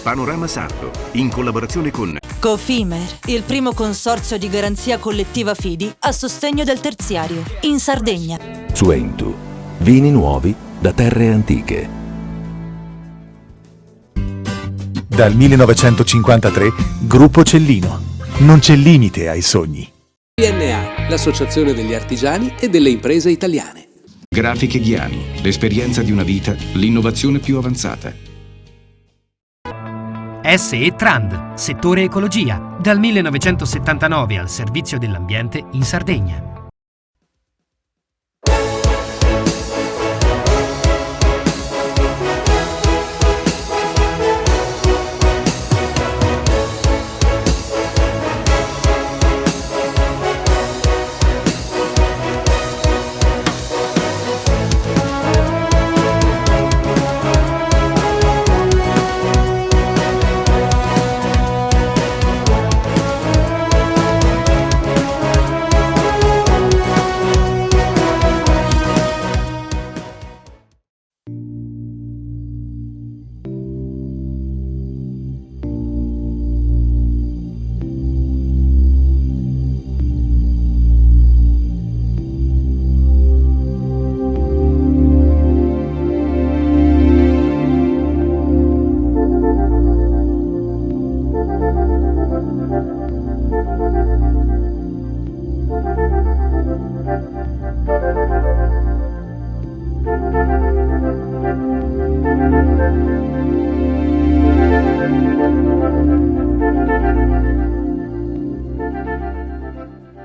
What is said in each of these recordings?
Panorama Sardo, in collaborazione con Cofimer, il primo consorzio di garanzia collettiva fidi a sostegno del terziario, in Sardegna. Suentu, vini nuovi da terre antiche. Dal 1953, Gruppo Cellino. Non c'è limite ai sogni. PNA, l'associazione degli artigiani e delle imprese italiane. Grafiche Ghiani, l'esperienza di una vita, l'innovazione più avanzata. SE Trand, settore ecologia, dal 1979 al servizio dell'ambiente in Sardegna.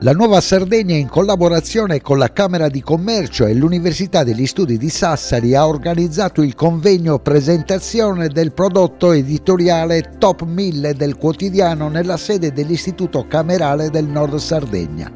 La Nuova Sardegna, in collaborazione con la Camera di Commercio e l'Università degli Studi di Sassari, ha organizzato il convegno presentazione del prodotto editoriale Top 1000 del quotidiano nella sede dell'Istituto Camerale del Nord Sardegna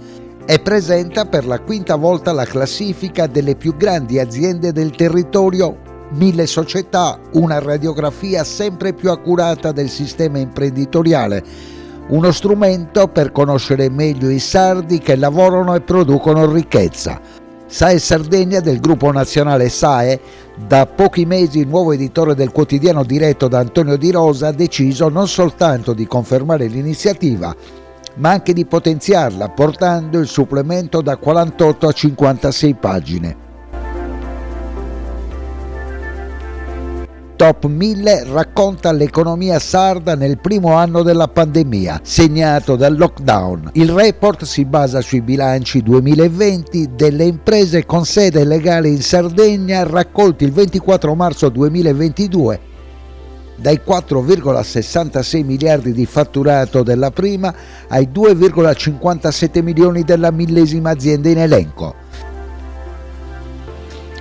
e presenta per la quinta volta la classifica delle più grandi aziende del territorio, 1000 società, una radiografia sempre più accurata del sistema imprenditoriale. Uno strumento per conoscere meglio i sardi che lavorano e producono ricchezza. SAE Sardegna del gruppo nazionale SAE, da pochi mesi nuovo editore del quotidiano diretto da Antonio Di Rosa, ha deciso non soltanto di confermare l'iniziativa, ma anche di potenziarla, portando il supplemento da 48 a 56 pagine. Top 1000 racconta l'economia sarda nel primo anno della pandemia, segnato dal lockdown. Il report si basa sui bilanci 2020 delle imprese con sede legale in Sardegna, raccolti il 24 marzo 2022, dai 4,66 miliardi di fatturato della prima ai 2,57 milioni della millesima azienda in elenco.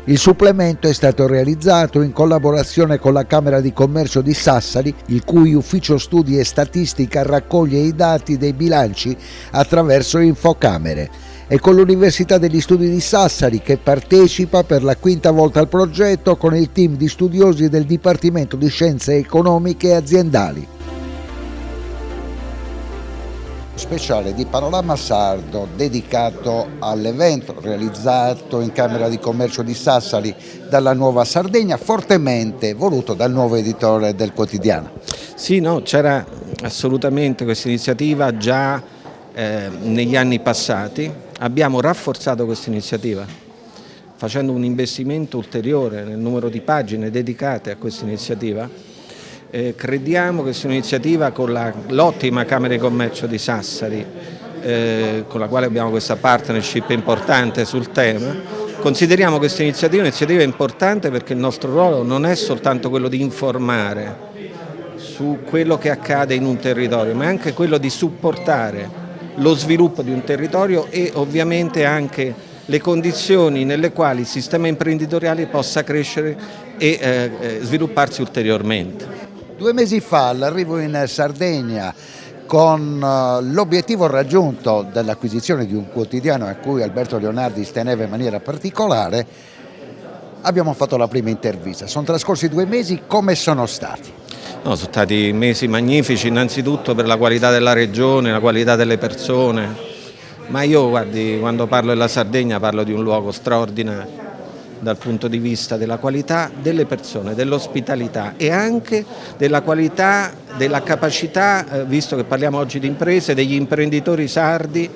Il supplemento è stato realizzato in collaborazione con la Camera di Commercio di Sassari, il cui ufficio studi e statistica raccoglie i dati dei bilanci attraverso Infocamere, e con l'Università degli Studi di Sassari, che partecipa per la quinta volta al progetto con il team di studiosi del Dipartimento di Scienze Economiche e Aziendali. Speciale di Panorama Sardo dedicato all'evento realizzato in Camera di Commercio di Sassari dalla Nuova Sardegna, fortemente voluto dal nuovo editore del quotidiano. Sì, no, c'era assolutamente questa iniziativa già negli anni passati. Abbiamo rafforzato questa iniziativa facendo un investimento ulteriore nel numero di pagine dedicate a questa iniziativa. Crediamo che sia un'iniziativa con l'ottima Camera di Commercio di Sassari, con la quale abbiamo questa partnership importante sul tema. Consideriamo questa iniziativa un'iniziativa importante perché il nostro ruolo non è soltanto quello di informare su quello che accade in un territorio, ma è anche quello di supportare lo sviluppo di un territorio e ovviamente anche le condizioni nelle quali il sistema imprenditoriale possa crescere e svilupparsi ulteriormente. 2 mesi fa, all'arrivo in Sardegna, con l'obiettivo raggiunto dell'acquisizione di un quotidiano a cui Alberto Leonardi teneva in maniera particolare, abbiamo fatto la prima intervista. Sono trascorsi 2 mesi, come sono stati? No, sono stati mesi magnifici, innanzitutto per la qualità della regione, la qualità delle persone, ma io, guardi, quando parlo della Sardegna parlo di un luogo straordinario. dal punto di vista della qualità delle persone, dell'ospitalità e anche della qualità, della capacità, visto che parliamo oggi di imprese, degli imprenditori sardi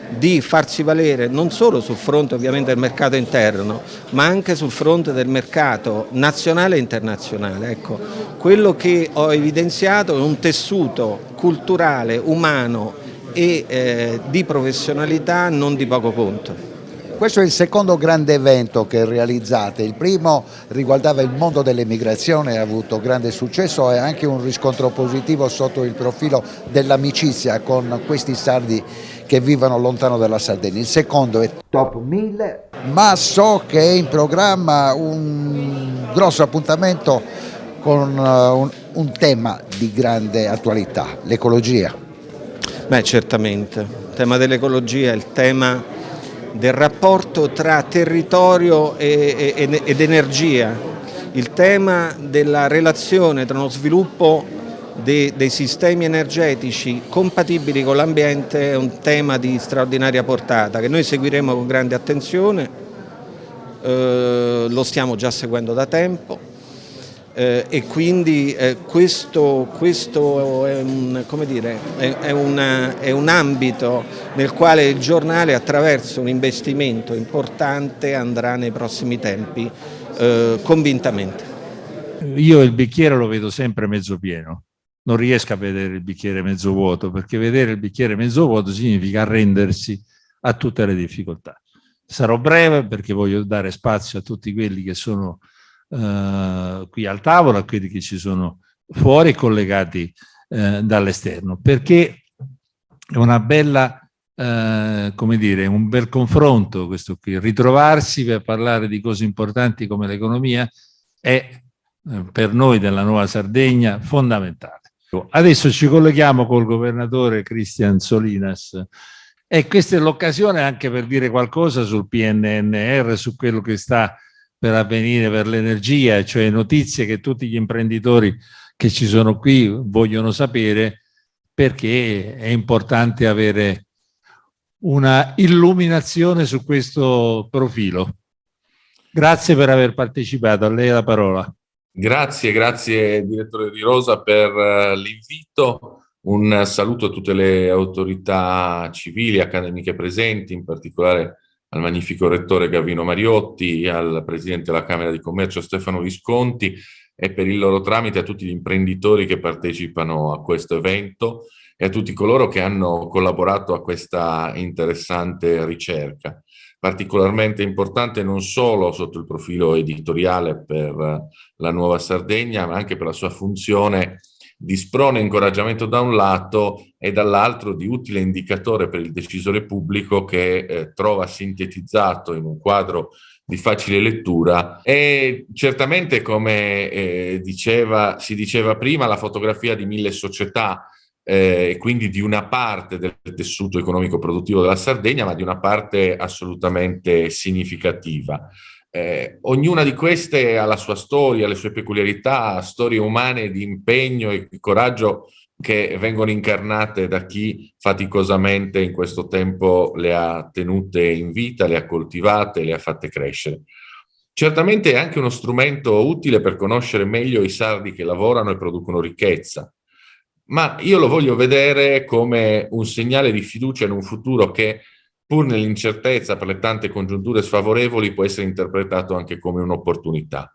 di farsi valere non solo sul fronte ovviamente del mercato interno, ma anche sul fronte del mercato nazionale e internazionale. Ecco, quello che ho evidenziato è un tessuto culturale, umano e di professionalità non di poco conto. Questo è il secondo grande evento che realizzate. Il primo riguardava il mondo dell'emigrazione, ha avuto grande successo e anche un riscontro positivo sotto il profilo dell'amicizia con questi sardi che vivono lontano dalla Sardegna. Il secondo è Top 1000, ma so che è in programma un grosso appuntamento con un tema di grande attualità, l'ecologia. Beh, certamente, il tema dell'ecologia è il tema del rapporto tra territorio ed energia, il tema della relazione tra uno sviluppo dei sistemi energetici compatibili con l'ambiente è un tema di straordinaria portata che noi seguiremo con grande attenzione, lo stiamo già seguendo da tempo. E quindi questo è un ambito nel quale il giornale, attraverso un investimento importante, andrà nei prossimi tempi convintamente. Io il bicchiere lo vedo sempre mezzo pieno, non riesco a vedere il bicchiere mezzo vuoto, perché vedere il bicchiere mezzo vuoto significa arrendersi a tutte le difficoltà. Sarò breve perché voglio dare spazio a tutti quelli che sono qui al tavolo, a quelli che ci sono fuori collegati dall'esterno, perché è una bella, come dire, un bel confronto questo qui. Ritrovarsi per parlare di cose importanti come l'economia è per noi della Nuova Sardegna fondamentale. Adesso ci colleghiamo col governatore Cristian Solinas e questa è l'occasione anche per dire qualcosa sul PNRR, su quello che sta per avvenire per l'energia, cioè notizie che tutti gli imprenditori che ci sono qui vogliono sapere, perché è importante avere una illuminazione su questo profilo. Grazie per aver partecipato, a lei la parola. Grazie direttore Di Rosa per l'invito, un saluto a tutte le autorità civili, accademiche presenti, in particolare al magnifico rettore Gavino Mariotti, al presidente della Camera di Commercio Stefano Visconti e per il loro tramite a tutti gli imprenditori che partecipano a questo evento e a tutti coloro che hanno collaborato a questa interessante ricerca. Particolarmente importante non solo sotto il profilo editoriale per la Nuova Sardegna, ma anche per la sua funzione di sprone e incoraggiamento da un lato e dall'altro di utile indicatore per il decisore pubblico che trova sintetizzato in un quadro di facile lettura e certamente, come si diceva prima, la fotografia di 1000 società e quindi di una parte del tessuto economico produttivo della Sardegna, ma di una parte assolutamente significativa. Ognuna di queste ha la sua storia, le sue peculiarità, storie umane di impegno e di coraggio che vengono incarnate da chi faticosamente in questo tempo le ha tenute in vita, le ha coltivate, le ha fatte crescere. Certamente è anche uno strumento utile per conoscere meglio i sardi che lavorano e producono ricchezza, ma io lo voglio vedere come un segnale di fiducia in un futuro che, pur nell'incertezza per le tante congiunture sfavorevoli, può essere interpretato anche come un'opportunità.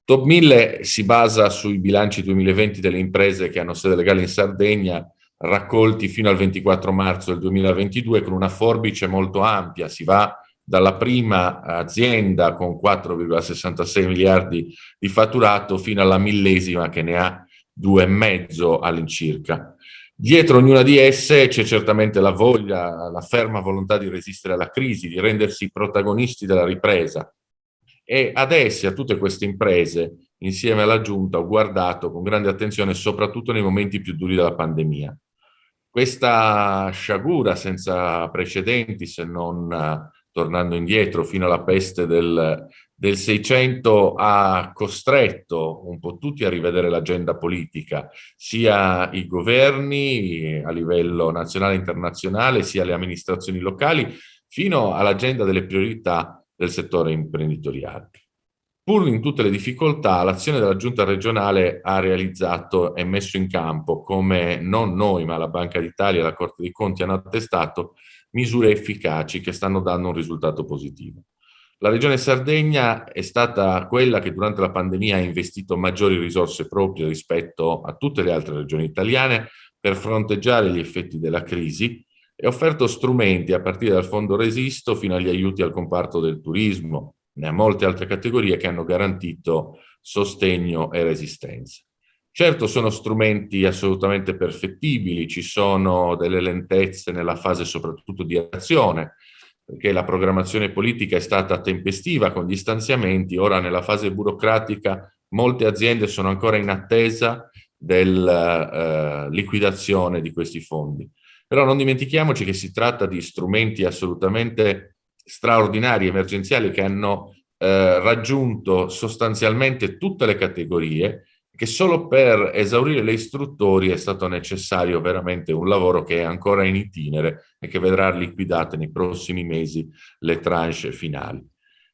Top 1000 si basa sui bilanci 2020 delle imprese che hanno sede legale in Sardegna, raccolti fino al 24 marzo del 2022 con una forbice molto ampia. Si va dalla prima azienda con 4,66 miliardi di fatturato fino alla millesima che ne ha 2,5 all'incirca. Dietro ognuna di esse c'è certamente la voglia, la ferma volontà di resistere alla crisi, di rendersi protagonisti della ripresa. E ad esse, a tutte queste imprese, insieme alla Giunta, ho guardato con grande attenzione, soprattutto nei momenti più duri della pandemia. Questa sciagura senza precedenti, se non tornando indietro fino alla peste del 600, ha costretto un po' tutti a rivedere l'agenda politica, sia i governi a livello nazionale e internazionale, sia le amministrazioni locali, fino all'agenda delle priorità del settore imprenditoriale. Pur in tutte le difficoltà, l'azione della Giunta regionale ha realizzato e messo in campo, come non noi ma la Banca d'Italia e la Corte dei Conti hanno attestato, misure efficaci che stanno dando un risultato positivo. La Regione Sardegna è stata quella che durante la pandemia ha investito maggiori risorse proprie rispetto a tutte le altre regioni italiane per fronteggiare gli effetti della crisi e ha offerto strumenti a partire dal Fondo Resisto fino agli aiuti al comparto del turismo e a molte altre categorie che hanno garantito sostegno e resistenza. Certo, sono strumenti assolutamente perfettibili, ci sono delle lentezze nella fase soprattutto di azione, perché la programmazione politica è stata tempestiva con gli stanziamenti, ora nella fase burocratica molte aziende sono ancora in attesa della liquidazione di questi fondi. Però non dimentichiamoci che si tratta di strumenti assolutamente straordinari, emergenziali, che hanno raggiunto sostanzialmente tutte le categorie, che solo per esaurire le istruttorie è stato necessario veramente un lavoro che è ancora in itinere e che vedrà liquidate nei prossimi mesi le tranche finali.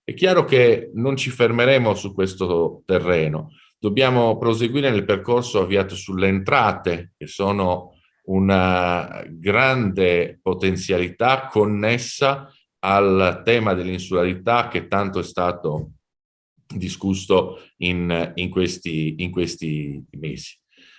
È chiaro che non ci fermeremo su questo terreno, dobbiamo proseguire nel percorso avviato sulle entrate, che sono una grande potenzialità connessa al tema dell'insularità che tanto è stato discusso in questi mesi.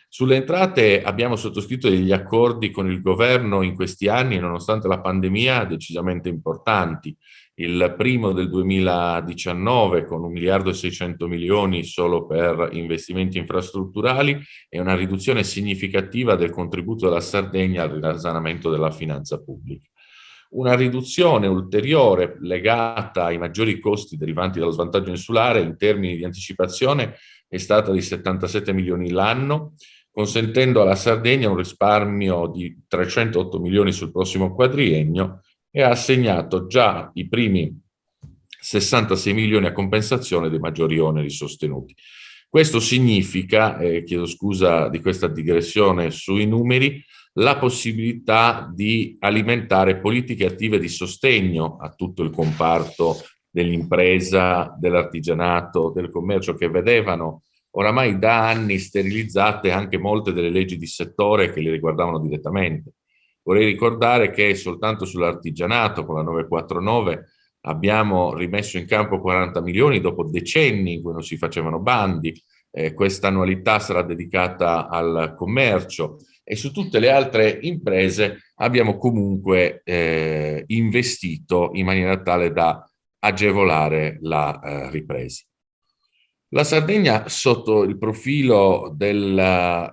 Sulle entrate abbiamo sottoscritto degli accordi con il governo in questi anni, nonostante la pandemia, decisamente importanti. Il primo del 2019 con 1.600 milioni solo per investimenti infrastrutturali e una riduzione significativa del contributo della Sardegna al risanamento della finanza pubblica. Una riduzione ulteriore legata ai maggiori costi derivanti dallo svantaggio insulare in termini di anticipazione è stata di 77 milioni l'anno, consentendo alla Sardegna un risparmio di 308 milioni sul prossimo quadriennio e ha assegnato già i primi 66 milioni a compensazione dei maggiori oneri sostenuti. Questo significa, chiedo scusa di questa digressione sui numeri, la possibilità di alimentare politiche attive di sostegno a tutto il comparto dell'impresa, dell'artigianato, del commercio, che vedevano oramai da anni sterilizzate anche molte delle leggi di settore che li riguardavano direttamente. Vorrei ricordare che soltanto sull'artigianato con la 949 abbiamo rimesso in campo 40 milioni dopo decenni in cui non si facevano bandi, questa annualità sarà dedicata al commercio e su tutte le altre imprese abbiamo comunque investito in maniera tale da agevolare la ripresa. La Sardegna, sotto il profilo della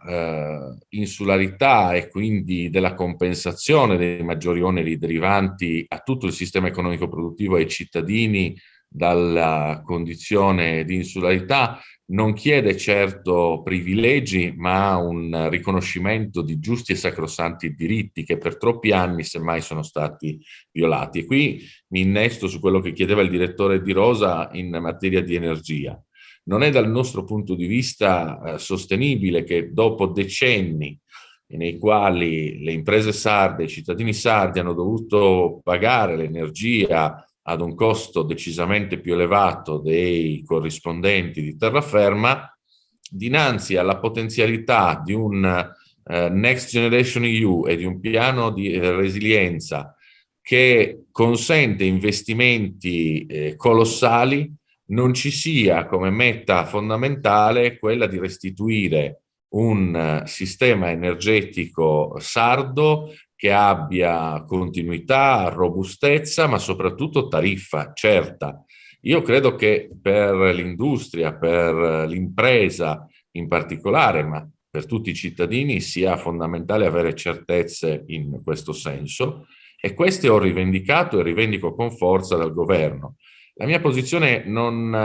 insularità e quindi della compensazione dei maggiori oneri derivanti a tutto il sistema economico produttivo e ai cittadini dalla condizione di insularità, non chiede certo privilegi, ma un riconoscimento di giusti e sacrosanti diritti che per troppi anni semmai sono stati violati. E qui mi innesto su quello che chiedeva il direttore Di Rosa in materia di energia. Non è dal nostro punto di vista sostenibile che dopo decenni nei quali le imprese sarde, i cittadini sardi hanno dovuto pagare l'energia ad un costo decisamente più elevato dei corrispondenti di terraferma, dinanzi alla potenzialità di un Next Generation EU e di un piano di resilienza che consente investimenti colossali, non ci sia come meta fondamentale quella di restituire un sistema energetico sardo che abbia continuità, robustezza, ma soprattutto tariffa certa. Io credo che per l'industria, per l'impresa in particolare, ma per tutti i cittadini sia fondamentale avere certezze in questo senso, e queste ho rivendicato e rivendico con forza dal governo. La mia posizione non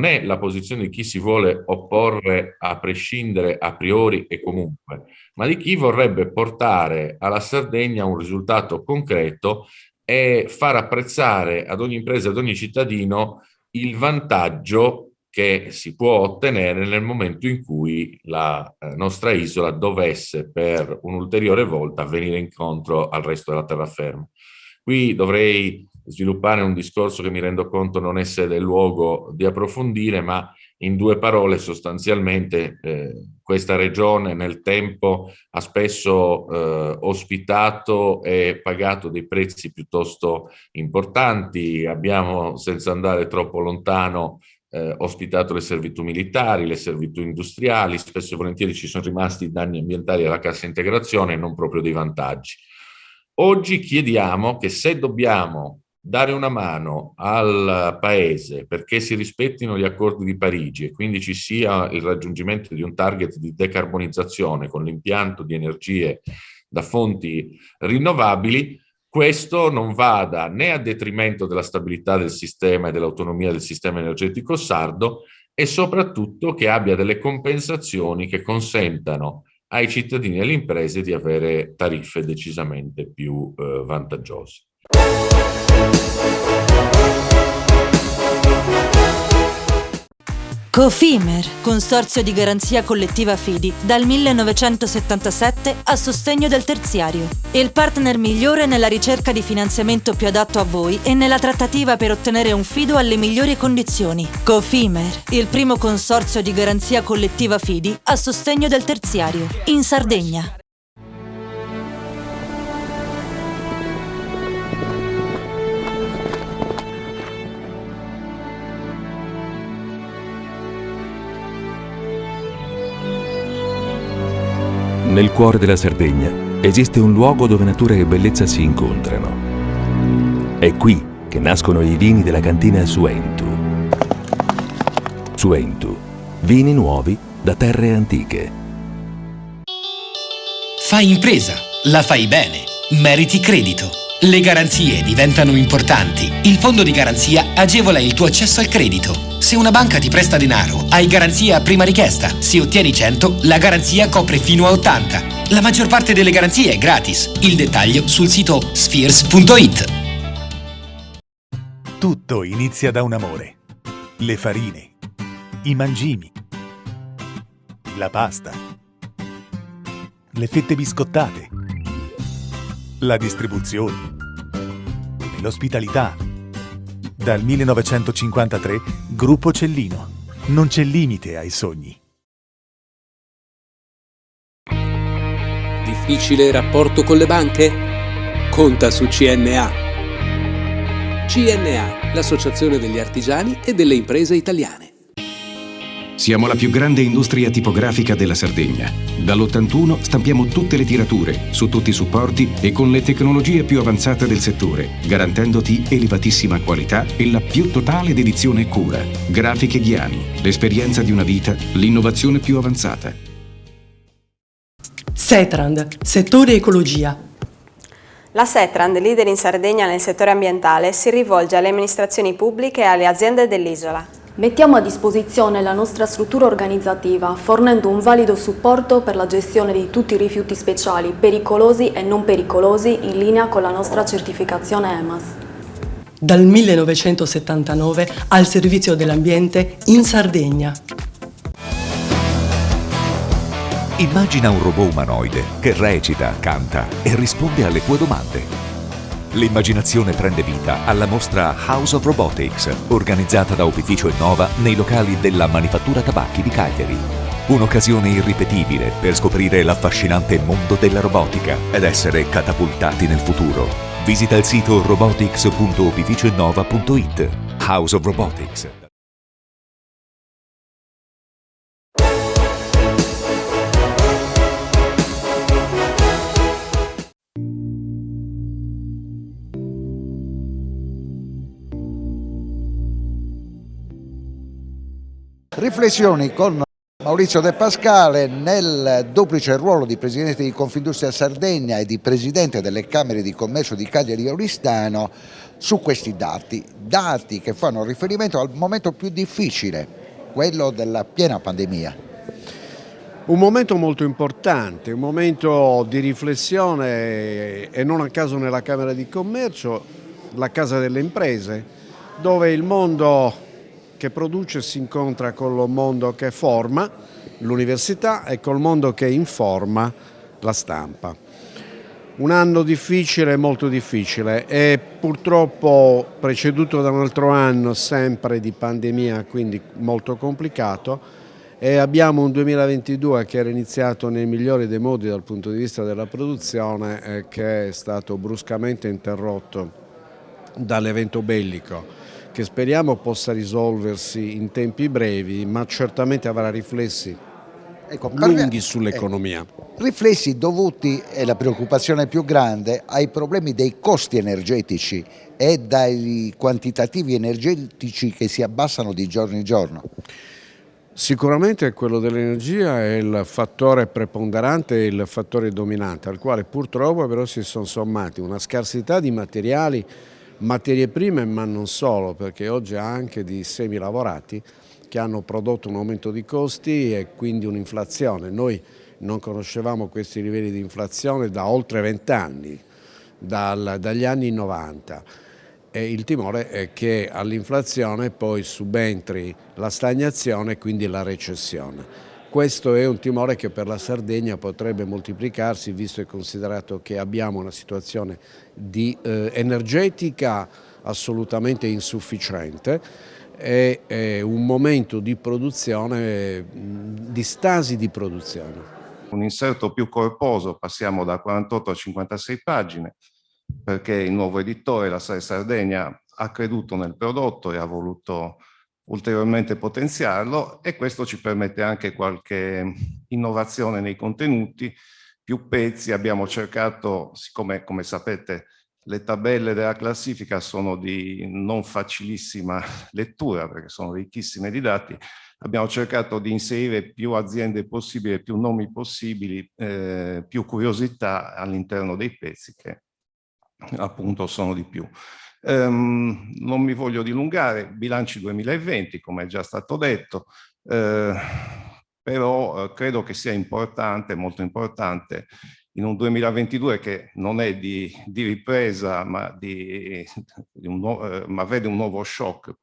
è la posizione di chi si vuole opporre a prescindere a priori e comunque, ma di chi vorrebbe portare alla Sardegna un risultato concreto e far apprezzare ad ogni impresa, ad ogni cittadino il vantaggio che si può ottenere nel momento in cui la nostra isola dovesse per un'ulteriore volta venire incontro al resto della terraferma. Qui dovrei sviluppare un discorso che mi rendo conto non è sede e luogo di approfondire, ma in due parole sostanzialmente questa regione nel tempo ha spesso ospitato e pagato dei prezzi piuttosto importanti. Abbiamo, senza andare troppo lontano, ospitato le servitù militari, le servitù industriali, spesso e volentieri ci sono rimasti danni ambientali alla cassa integrazione e non proprio dei vantaggi. Oggi chiediamo che se dobbiamo dare una mano al Paese perché si rispettino gli accordi di Parigi e quindi ci sia il raggiungimento di un target di decarbonizzazione con l'impianto di energie da fonti rinnovabili, questo non vada né a detrimento della stabilità del sistema e dell'autonomia del sistema energetico sardo e soprattutto che abbia delle compensazioni che consentano ai cittadini e alle imprese di avere tariffe decisamente più vantaggiose. Cofimer, consorzio di garanzia collettiva Fidi, dal 1977 a sostegno del terziario. Il partner migliore nella ricerca di finanziamento più adatto a voi e nella trattativa per ottenere un fido alle migliori condizioni. Cofimer, il primo consorzio di garanzia collettiva Fidi a sostegno del terziario, in Sardegna. Nel cuore della Sardegna esiste un luogo dove natura e bellezza si incontrano. È qui che nascono i vini della cantina Suentu. Suentu, vini nuovi da terre antiche. Fai impresa, la fai bene, meriti credito. Le garanzie diventano importanti. Il fondo di garanzia agevola il tuo accesso al credito. Se una banca ti presta denaro, hai garanzia a prima richiesta. Se ottieni 100, la garanzia copre fino a 80. La maggior parte delle garanzie è gratis. Il dettaglio sul sito spheres.it. Tutto inizia da un amore. Le farine, i mangimi, la pasta, le fette biscottate, la distribuzione e l'ospitalità. Dal 1953, Gruppo Cellino. Non c'è limite ai sogni. Difficile rapporto con le banche? Conta su CNA. CNA, l'associazione degli artigiani e delle imprese italiane. Siamo la più grande industria tipografica della Sardegna. Dall'81 stampiamo tutte le tirature, su tutti i supporti e con le tecnologie più avanzate del settore, garantendoti elevatissima qualità e la più totale dedizione e cura. Grafiche Ghiani, l'esperienza di una vita, l'innovazione più avanzata. Setrand, settore ecologia. La Setrand, leader in Sardegna nel settore ambientale, si rivolge alle amministrazioni pubbliche e alle aziende dell'isola. Mettiamo a disposizione la nostra struttura organizzativa, fornendo un valido supporto per la gestione di tutti i rifiuti speciali, pericolosi e non pericolosi, in linea con la nostra certificazione EMAS. Dal 1979 al servizio dell'ambiente in Sardegna. Immagina un robot umanoide che recita, canta e risponde alle tue domande. L'immaginazione prende vita alla mostra House of Robotics, organizzata da Opificio Innova nei locali della Manifattura Tabacchi di Cagliari. Un'occasione irripetibile per scoprire l'affascinante mondo della robotica ed essere catapultati nel futuro. Visita il sito robotics.opificioinnova.it. House of Robotics. Riflessioni con Maurizio De Pascale nel duplice ruolo di Presidente di Confindustria Sardegna e di Presidente delle Camere di Commercio di Cagliari e Oristano su questi dati che fanno riferimento al momento più difficile, quello della piena pandemia. Un momento molto importante, un momento di riflessione e non a caso nella Camera di Commercio, la Casa delle Imprese, dove il mondo che produce si incontra con il mondo che forma, l'università, e col mondo che informa, la stampa. Un anno difficile, molto difficile, e purtroppo preceduto da un altro anno sempre di pandemia, quindi molto complicato, e abbiamo un 2022 che era iniziato nei migliori dei modi dal punto di vista della produzione, che è stato bruscamente interrotto dall'evento bellico, che speriamo possa risolversi in tempi brevi, ma certamente avrà riflessi lunghi sull'economia. Riflessi dovuti, è la preoccupazione più grande, ai problemi dei costi energetici e dai quantitativi energetici che si abbassano di giorno in giorno. Sicuramente quello dell'energia è il fattore preponderante e il fattore dominante, al quale purtroppo però si sono sommati una scarsità di materiali, materie prime, ma non solo, perché oggi anche di semilavorati che hanno prodotto un aumento di costi e quindi un'inflazione. Noi non conoscevamo questi livelli di inflazione da oltre 20 anni, dagli anni 90. E il timore è che all'inflazione poi subentri la stagnazione e quindi la recessione. Questo è un timore che per la Sardegna potrebbe moltiplicarsi, visto e considerato che abbiamo una situazione energetica assolutamente insufficiente e un momento di produzione, di stasi di produzione. Un inserto più corposo, passiamo da 48 a 56 pagine, perché il nuovo editore, la SAE Sardegna, ha creduto nel prodotto e ha voluto ulteriormente potenziarlo, e questo ci permette anche qualche innovazione nei contenuti, più pezzi. Abbiamo cercato, siccome come sapete le tabelle della classifica sono di non facilissima lettura perché sono ricchissime di dati, abbiamo cercato di inserire più aziende possibili, più nomi possibili, più curiosità all'interno dei pezzi, che appunto sono di più. Non mi voglio dilungare, bilanci 2020 come è già stato detto, però credo che sia importante, molto importante, in un 2022 che non è di ripresa ma vede un nuovo shock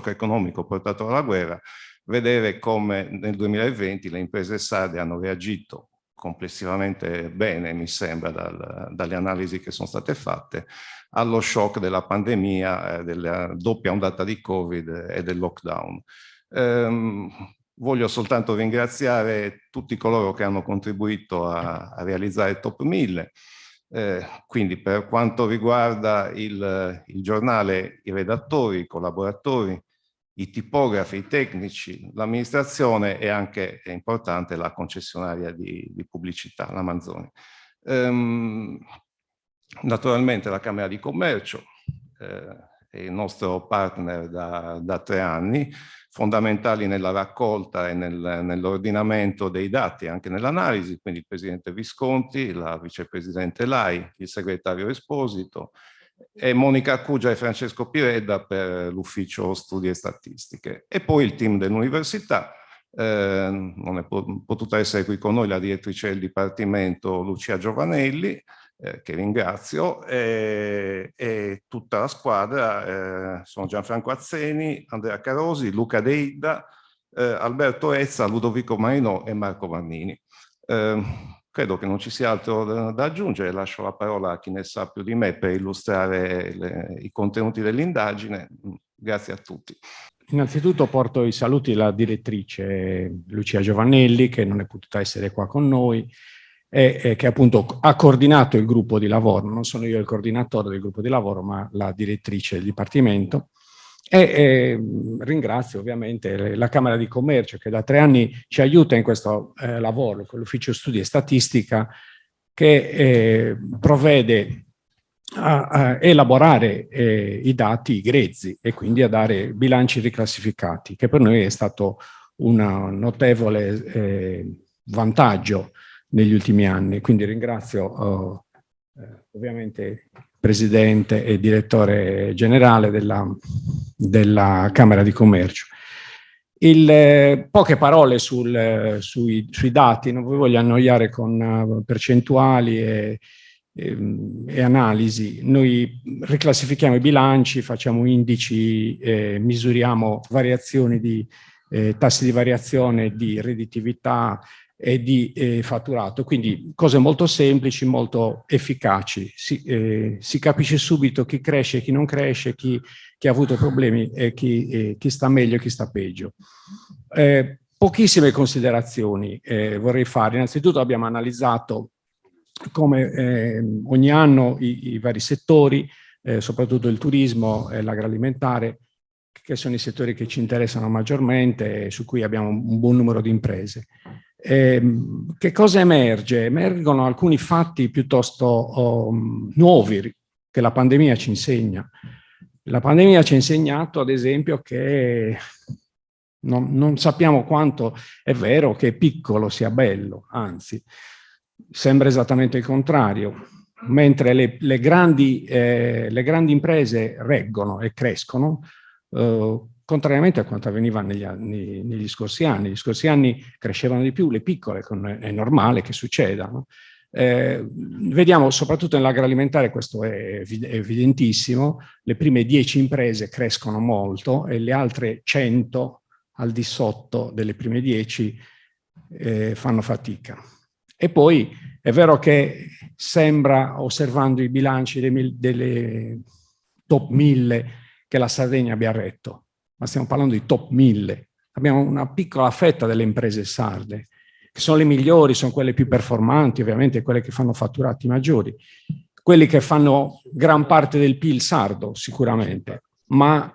economico portato dalla guerra, vedere come nel 2020 le imprese sarde hanno reagito complessivamente bene, mi sembra, dalle analisi che sono state fatte, allo shock della pandemia, della doppia ondata di Covid e del lockdown. Voglio soltanto ringraziare tutti coloro che hanno contribuito a realizzare il Top 1000. Quindi per quanto riguarda il giornale, i redattori, i collaboratori, i tipografi, i tecnici, l'amministrazione e anche, è importante, la concessionaria di pubblicità, la Manzoni. Naturalmente la Camera di Commercio è il nostro partner da 3 anni, fondamentali nella raccolta e nell'ordinamento dei dati, anche nell'analisi, quindi il Presidente Visconti, la Vicepresidente Lai, il Segretario Esposito, e Monica Accugia e Francesco Piredda per l'Ufficio Studi e Statistiche. E poi il team dell'Università, non è potuta essere qui con noi la direttrice del Dipartimento Lucia Giovanelli, che ringrazio, e tutta la squadra, sono Gianfranco Azzeni, Andrea Carosi, Luca Deidda, Alberto Ezza, Ludovico Marinò e Marco Vannini. Credo che non ci sia altro da aggiungere, lascio la parola a chi ne sa più di me per illustrare i contenuti dell'indagine. Grazie a tutti. Innanzitutto porto i saluti alla direttrice Lucia Giovanelli, che non è potuta essere qua con noi, e che appunto ha coordinato il gruppo di lavoro. Non sono io il coordinatore del gruppo di lavoro, ma la direttrice del Dipartimento. E ringrazio ovviamente la Camera di Commercio, che da 3 anni ci aiuta in questo lavoro, con l'Ufficio Studi e Statistica, che provvede a elaborare i dati grezzi e quindi a dare bilanci riclassificati, che per noi è stato un notevole vantaggio negli ultimi anni. Quindi ringrazio ovviamente il Presidente e Direttore Generale della Camera di Commercio. Poche parole sui dati, non vi voglio annoiare con percentuali e analisi. Noi riclassifichiamo i bilanci, facciamo indici, misuriamo variazioni di tassi di variazione di redditività, e di fatturato. Quindi cose molto semplici, molto efficaci. Si capisce subito chi cresce, chi non cresce, chi ha avuto problemi e chi sta meglio e chi sta peggio. Pochissime considerazioni vorrei fare. Innanzitutto abbiamo analizzato come ogni anno i vari settori, soprattutto il turismo e l'agroalimentare, che sono i settori che ci interessano maggiormente e su cui abbiamo un buon numero di imprese. Che cosa emerge? Emergono alcuni fatti piuttosto nuovi che la pandemia ci insegna. La pandemia ci ha insegnato, ad esempio, che non sappiamo quanto è vero che piccolo sia bello, anzi, sembra esattamente il contrario. Mentre le grandi imprese reggono e crescono, contrariamente a quanto avveniva negli scorsi anni. Negli scorsi anni crescevano di più le piccole, è normale che succeda, no? Vediamo soprattutto nell'agroalimentare, questo è evidentissimo, le prime 10 imprese crescono molto e le altre 100 al di sotto delle prime 10 fanno fatica. E poi è vero che sembra, osservando i bilanci delle top 1000, che la Sardegna abbia retto, ma stiamo parlando di top 1000. Abbiamo una piccola fetta delle imprese sarde, che sono le migliori, sono quelle più performanti, ovviamente quelle che fanno fatturati maggiori, quelli che fanno gran parte del PIL sardo sicuramente, ma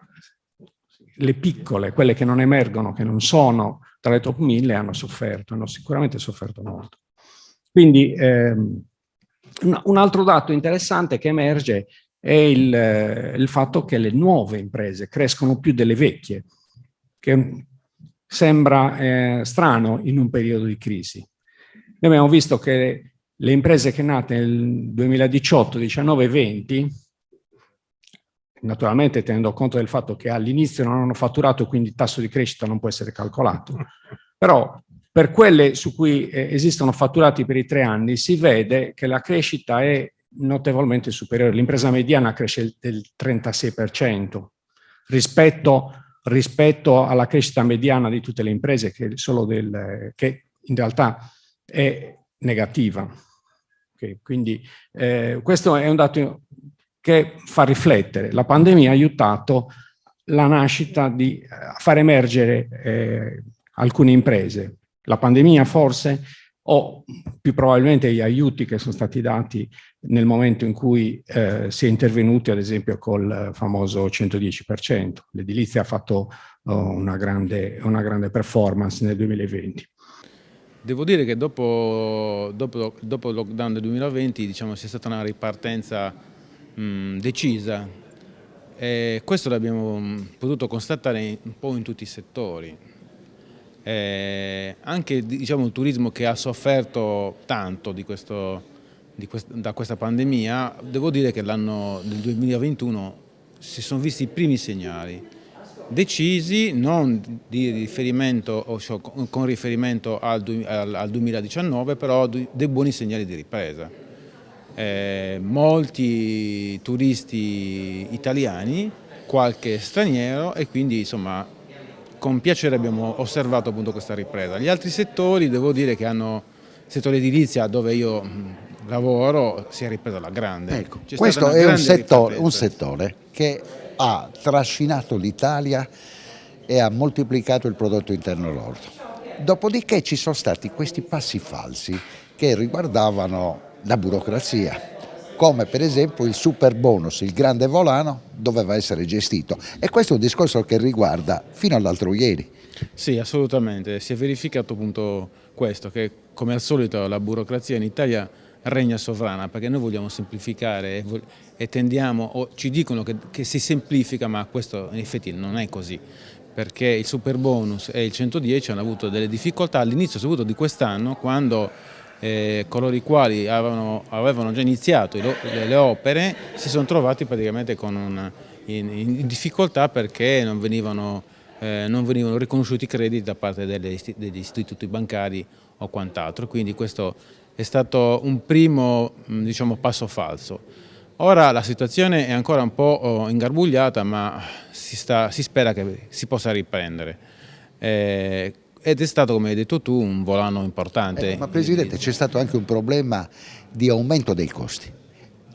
le piccole, quelle che non emergono, che non sono tra le top 1000, hanno sicuramente sofferto molto. Quindi un altro dato interessante che emerge è il fatto che le nuove imprese crescono più delle vecchie, che sembra strano in un periodo di crisi. Noi abbiamo visto che le imprese che nate nel 2018, 19 e 20, naturalmente tenendo conto del fatto che all'inizio non hanno fatturato, quindi il tasso di crescita non può essere calcolato, però per quelle su cui esistono fatturati per i 3 anni si vede che la crescita è notevolmente superiore. L'impresa mediana cresce del 36% rispetto alla crescita mediana di tutte le imprese, che in realtà è negativa. Okay, quindi questo è un dato che fa riflettere. La pandemia ha aiutato la nascita di far emergere alcune imprese. La pandemia forse, o più probabilmente gli aiuti che sono stati dati nel momento in cui si è intervenuti, ad esempio, col famoso 110%. L'edilizia ha fatto una grande performance nel 2020. Devo dire che dopo il lockdown del 2020, diciamo, sia stata una ripartenza decisa, e questo l'abbiamo potuto constatare un po' in tutti i settori. Anche, diciamo, il turismo, che ha sofferto tanto da questa pandemia, devo dire che l'anno del 2021 si sono visti i primi segnali decisi, non di riferimento con riferimento al 2019, però dei buoni segnali di ripresa. Molti turisti italiani, qualche straniero, e quindi insomma con piacere abbiamo osservato appunto questa ripresa. Gli altri settori, devo dire che il settore edilizia, dove io lavoro, si è ripreso alla grande. Ecco, questo è un settore che ha trascinato l'Italia e ha moltiplicato il prodotto interno lordo. Dopodiché ci sono stati questi passi falsi che riguardavano la burocrazia, come per esempio il super bonus, il grande volano, doveva essere gestito. E questo è un discorso che riguarda fino all'altro ieri. Sì, assolutamente. Si è verificato appunto questo, che come al solito la burocrazia in Italia regna sovrana, perché noi vogliamo semplificare e tendiamo, o ci dicono che si semplifica, ma questo in effetti non è così, perché il super bonus e il 110 hanno avuto delle difficoltà all'inizio, soprattutto di quest'anno, quando coloro i quali avevano già iniziato le opere si sono trovati praticamente in difficoltà, perché non venivano riconosciuti i crediti da parte degli istituti bancari o quant'altro. Quindi questo è stato un primo, diciamo, passo falso. Ora la situazione è ancora un po' ingarbugliata, ma si spera che si possa riprendere. ed è stato, come hai detto tu, un volano importante. Ma Presidente, c'è stato anche un problema di aumento dei costi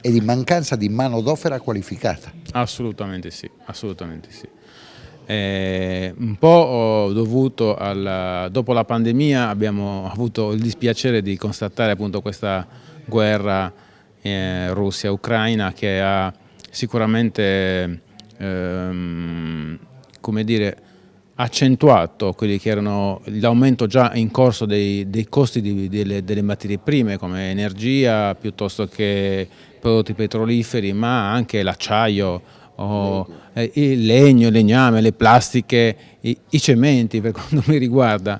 e di mancanza di manodopera qualificata. Assolutamente sì, assolutamente sì. Un po' dovuto dopo la pandemia abbiamo avuto il dispiacere di constatare appunto questa guerra Russia-Ucraina che ha sicuramente come dire, accentuato quelli che erano l'aumento già in corso dei costi delle materie prime come energia piuttosto che prodotti petroliferi, ma anche l'acciaio, il legno, il legname, le plastiche, i cementi, per quanto mi riguarda,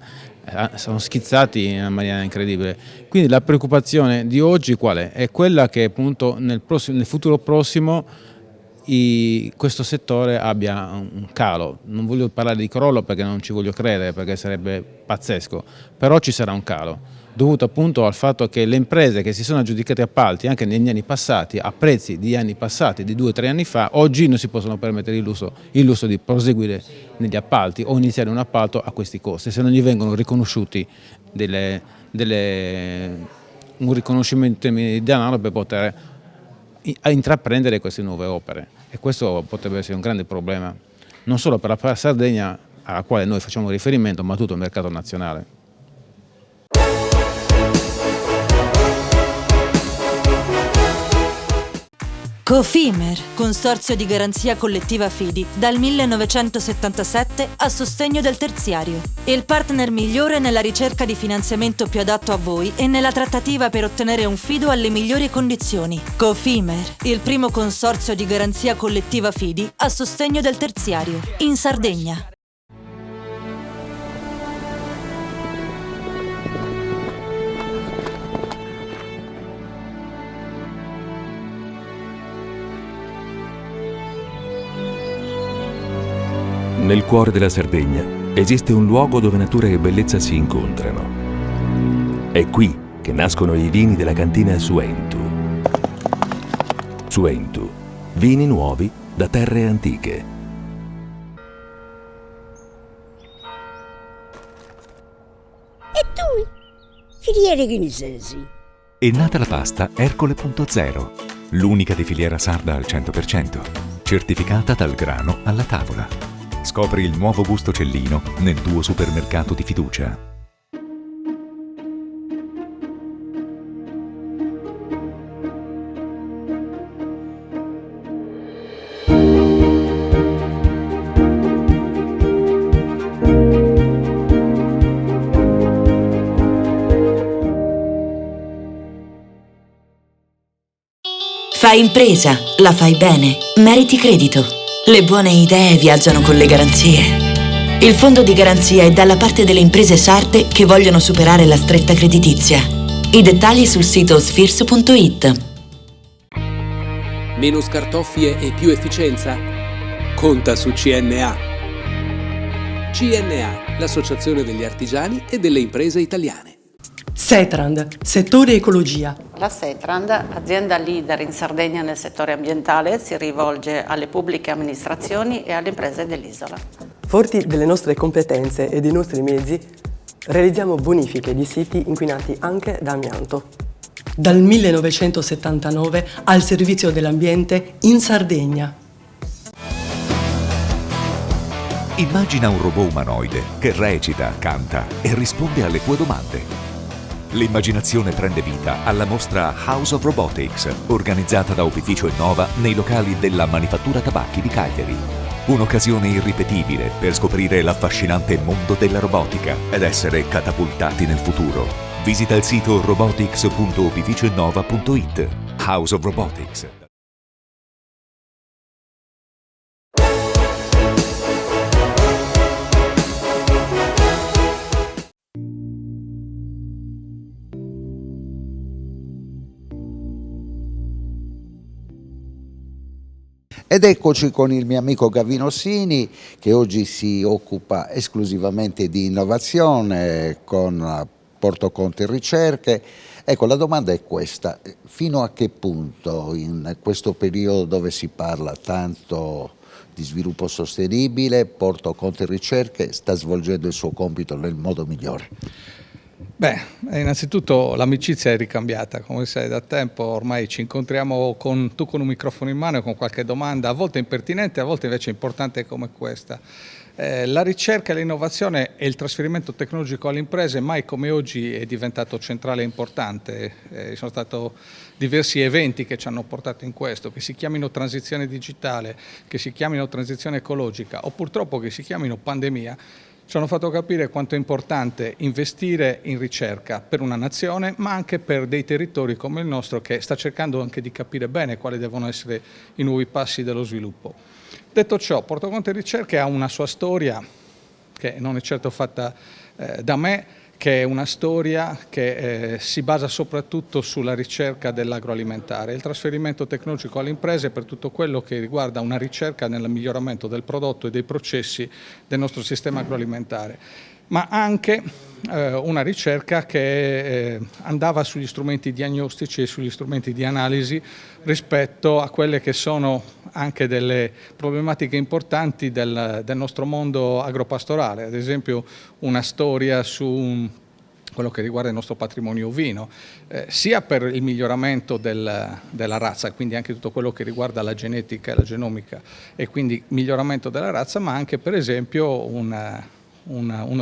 sono schizzati in una maniera incredibile. Quindi la preoccupazione di oggi qual è? È quella che appunto nel futuro prossimo questo settore abbia un calo. Non voglio parlare di crollo perché non ci voglio credere, perché sarebbe pazzesco, però ci sarà un calo dovuto appunto al fatto che le imprese che si sono aggiudicate appalti anche negli anni passati a prezzi di anni passati, di 2 o 3 anni fa, oggi non si possono permettere il lusso di proseguire negli appalti o iniziare un appalto a questi costi, se non gli vengono riconosciuti un riconoscimento di denaro per poter intraprendere queste nuove opere, e questo potrebbe essere un grande problema non solo per la Sardegna alla quale noi facciamo riferimento, ma tutto il mercato nazionale. Cofimer, consorzio di garanzia collettiva Fidi, dal 1977 a sostegno del terziario. Il partner migliore nella ricerca di finanziamento più adatto a voi e nella trattativa per ottenere un fido alle migliori condizioni. Cofimer, il primo consorzio di garanzia collettiva Fidi a sostegno del terziario, in Sardegna. Nel cuore della Sardegna esiste un luogo dove natura e bellezza si incontrano. È qui che nascono i vini della cantina Suentu. Suentu, vini nuovi da terre antiche. E tu? Filiere Ghinisesi. È nata la pasta Ercole.0, l'unica di filiera sarda al 100%, certificata dal grano alla tavola. Scopri il nuovo gusto Cellino nel tuo supermercato di fiducia. Fai impresa, la fai bene, meriti credito. Le buone idee viaggiano con le garanzie. Il fondo di garanzia è dalla parte delle imprese sarde che vogliono superare la stretta creditizia. I dettagli sul sito sfirso.it. Meno scartoffie e più efficienza? Conta su CNA. CNA, l'associazione degli artigiani e delle imprese italiane. Setrand, settore ecologia. La Setrand, azienda leader in Sardegna nel settore ambientale, si rivolge alle pubbliche amministrazioni e alle imprese dell'isola. Forti delle nostre competenze e dei nostri mezzi, realizziamo bonifiche di siti inquinati anche da amianto. Dal 1979 al servizio dell'ambiente in Sardegna. Immagina un robot umanoide che recita, canta e risponde alle tue domande. L'immaginazione prende vita alla mostra House of Robotics, organizzata da Opificio Innova nei locali della Manifattura Tabacchi di Cagliari. Un'occasione irripetibile per scoprire l'affascinante mondo della robotica ed essere catapultati nel futuro. Visita il sito robotics.opificioinnova.it. House of Robotics. Ed eccoci con il mio amico Gavino Sini, che oggi si occupa esclusivamente di innovazione con Porto Conte Ricerche. Ecco, la domanda è questa: fino a che punto in questo periodo dove si parla tanto di sviluppo sostenibile, Porto Conte Ricerche sta svolgendo il suo compito nel modo migliore? Beh, innanzitutto l'amicizia è ricambiata, come sai da tempo ormai ci incontriamo tu con un microfono in mano e con qualche domanda, a volte impertinente, a volte invece importante come questa. La ricerca e l'innovazione e il trasferimento tecnologico alle imprese mai come oggi è diventato centrale e importante. Ci sono stati diversi eventi che ci hanno portato in questo, che si chiamino transizione digitale, che si chiamino transizione ecologica o purtroppo che si chiamino pandemia. Ci hanno fatto capire quanto è importante investire in ricerca per una nazione, ma anche per dei territori come il nostro che sta cercando anche di capire bene quali devono essere i nuovi passi dello sviluppo. Detto ciò, Porto Conte Ricerche ha una sua storia che non è certo fatta da me, che è una storia che si basa soprattutto sulla ricerca dell'agroalimentare, il trasferimento tecnologico alle imprese per tutto quello che riguarda una ricerca nel miglioramento del prodotto e dei processi del nostro sistema agroalimentare, ma anche una ricerca che andava sugli strumenti diagnostici e sugli strumenti di analisi rispetto a quelle che sono anche delle problematiche importanti del nostro mondo agropastorale, ad esempio una storia su quello che riguarda il nostro patrimonio ovino, sia per il miglioramento della razza, quindi anche tutto quello che riguarda la genetica e la genomica e quindi miglioramento della razza, ma anche per esempio una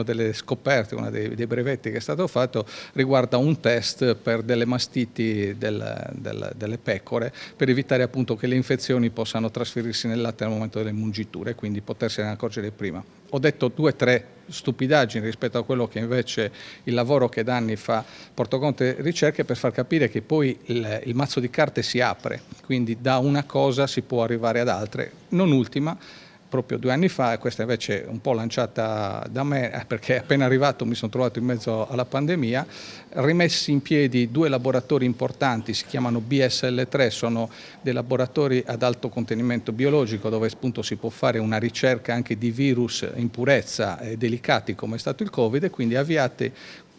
delle scoperte, uno dei brevetti che è stato fatto riguarda un test per delle mastiti delle pecore per evitare appunto che le infezioni possano trasferirsi nel latte al momento delle mungiture e quindi potersene accorgere prima. Ho detto 2 o 3 stupidaggini rispetto a quello che invece il lavoro che da anni fa Porto Conte Ricerche per far capire che poi il mazzo di carte si apre, quindi da una cosa si può arrivare ad altre, non ultima. Proprio 2 anni fa, e questa invece è un po' lanciata da me perché appena arrivato mi sono trovato in mezzo alla pandemia, rimessi in piedi 2 laboratori importanti, si chiamano BSL3, sono dei laboratori ad alto contenimento biologico dove appunto si può fare una ricerca anche di virus in purezza e delicati come è stato il Covid e quindi avviate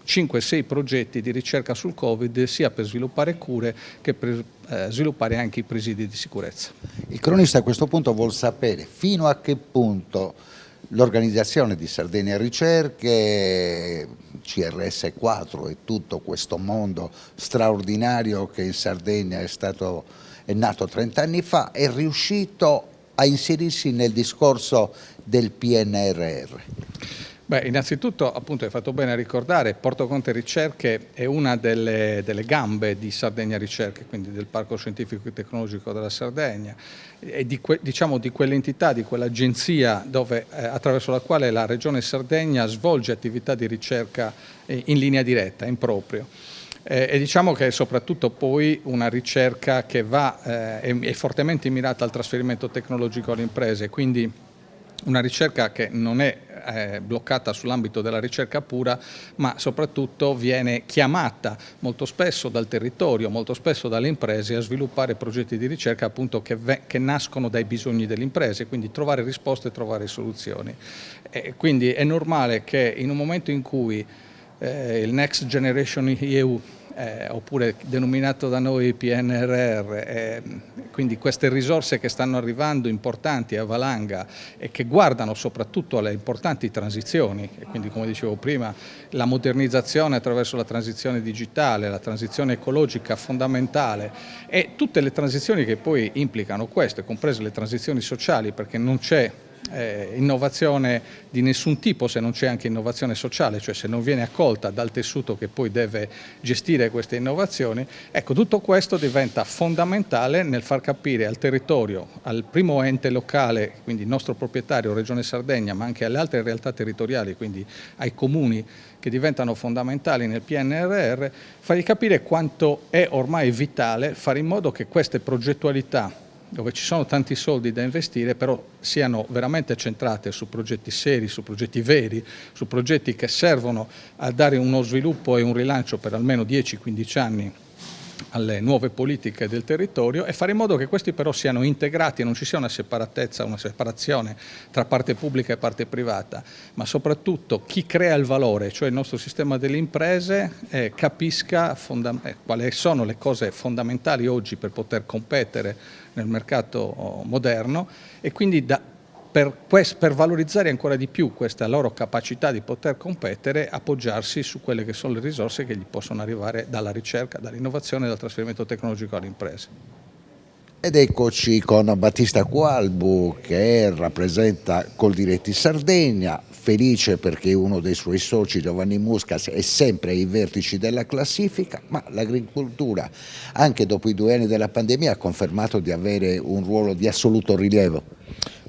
5-6 progetti di ricerca sul Covid sia per sviluppare cure che per sviluppare anche i presidi di sicurezza. Il cronista a questo punto vuol sapere fino a che punto l'organizzazione di Sardegna Ricerche, CRS4 e tutto questo mondo straordinario che in Sardegna è nato 30 anni fa è riuscito a inserirsi nel discorso del PNRR. Beh, innanzitutto appunto hai fatto bene a ricordare, Porto Conte Ricerche è una delle gambe di Sardegna Ricerche, quindi del Parco Scientifico e Tecnologico della Sardegna, e diciamo di quell'entità, di quell'agenzia attraverso la quale la Regione Sardegna svolge attività di ricerca in linea diretta, in proprio. E diciamo che è soprattutto poi una ricerca che è fortemente mirata al trasferimento tecnologico alle imprese, quindi una ricerca che non è bloccata sull'ambito della ricerca pura, ma soprattutto viene chiamata molto spesso dal territorio, molto spesso dalle imprese a sviluppare progetti di ricerca appunto che nascono dai bisogni delle imprese, quindi trovare risposte e trovare soluzioni. Quindi è normale che in un momento in cui il Next Generation EU oppure denominato da noi PNRR, quindi queste risorse che stanno arrivando importanti a valanga e che guardano soprattutto alle importanti transizioni, e quindi come dicevo prima la modernizzazione attraverso la transizione digitale, la transizione ecologica fondamentale e tutte le transizioni che poi implicano queste, comprese le transizioni sociali, perché non c'è innovazione di nessun tipo se non c'è anche innovazione sociale, cioè se non viene accolta dal tessuto che poi deve gestire queste innovazioni. Ecco, tutto questo diventa fondamentale nel far capire al territorio, al primo ente locale, quindi il nostro proprietario Regione Sardegna, ma anche alle altre realtà territoriali, quindi ai comuni che diventano fondamentali nel PNRR, fargli capire quanto è ormai vitale fare in modo che queste progettualità dove ci sono tanti soldi da investire, però siano veramente centrate su progetti seri, su progetti veri, su progetti che servono a dare uno sviluppo e un rilancio per almeno 10-15 anni alle nuove politiche del territorio e fare in modo che questi però siano integrati e non ci sia una separazione tra parte pubblica e parte privata, ma soprattutto chi crea il valore, cioè il nostro sistema delle imprese, capisca quali sono le cose fondamentali oggi per poter competere nel mercato moderno e quindi per valorizzare ancora di più questa loro capacità di poter competere, appoggiarsi su quelle che sono le risorse che gli possono arrivare dalla ricerca, dall'innovazione e dal trasferimento tecnologico alle imprese. Ed eccoci con Battista Gualbu che rappresenta Coldiretti Sardegna, felice perché uno dei suoi soci, Giovanni Muscas, è sempre ai vertici della classifica, ma l'agricoltura, anche dopo i 2 anni della pandemia, ha confermato di avere un ruolo di assoluto rilievo.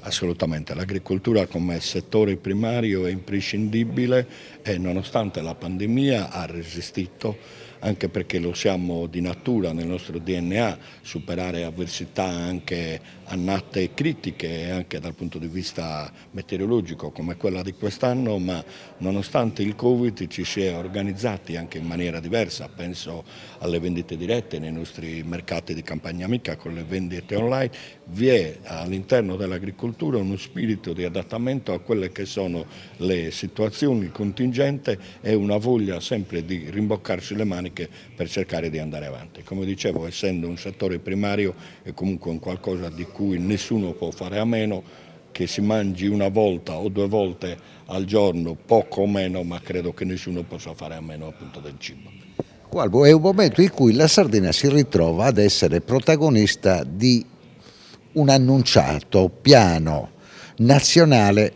Assolutamente, l'agricoltura come settore primario è imprescindibile e nonostante la pandemia ha resistito, anche perché lo siamo di natura nel nostro DNA, superare avversità anche annate critiche anche dal punto di vista meteorologico come quella di quest'anno, ma nonostante il Covid ci si è organizzati anche in maniera diversa, penso alle vendite dirette nei nostri mercati di campagna amica con le vendite online, vi è all'interno dell'agricoltura uno spirito di adattamento a quelle che sono le situazioni contingenti e una voglia sempre di rimboccarsi le maniche per cercare di andare avanti. Come dicevo, essendo un settore primario è comunque un qualcosa di cui nessuno può fare a meno, che si mangi una volta o 2 volte al giorno, poco o meno, ma credo che nessuno possa fare a meno appunto del cibo. Gualbu, è un momento in cui la Sardegna si ritrova ad essere protagonista di un annunciato piano nazionale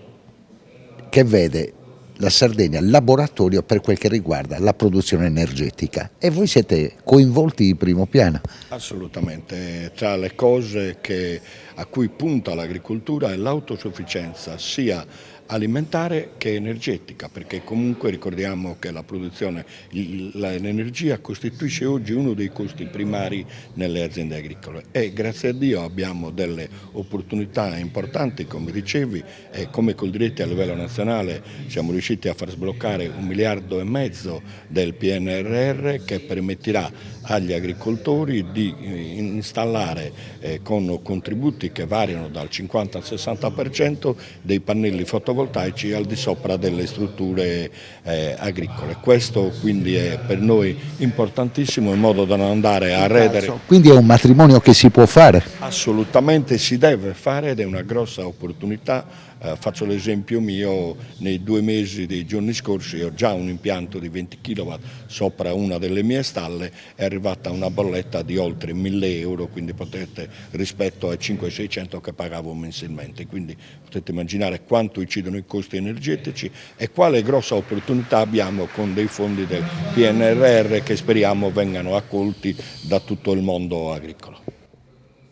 che vede la Sardegna laboratorio per quel che riguarda la produzione energetica e voi siete coinvolti in primo piano. Assolutamente, tra le cose a cui punta l'agricoltura è l'autosufficienza sia alimentare che energetica, perché comunque ricordiamo che la produzione, l'energia costituisce oggi uno dei costi primari nelle aziende agricole e grazie a Dio abbiamo delle opportunità importanti, come dicevi, e come Coldiretti a livello nazionale siamo riusciti a far sbloccare 1,5 miliardi del PNRR che permetterà agli agricoltori di installare con contributi che variano dal 50 al 60% dei pannelli fotovoltaici al di sopra delle strutture agricole. Questo quindi è per noi importantissimo in modo da non andare a redere. Quindi è un matrimonio che si può fare? Assolutamente si deve fare ed è una grossa opportunità. Faccio l'esempio mio, nei 2 mesi dei giorni scorsi ho già un impianto di 20 kW sopra una delle mie stalle, è arrivata una bolletta di oltre 1.000 euro, quindi potete rispetto ai 500-600 che pagavo mensilmente, quindi potete immaginare quanto incidono i costi energetici e quale grossa opportunità abbiamo con dei fondi del PNRR che speriamo vengano accolti da tutto il mondo agricolo.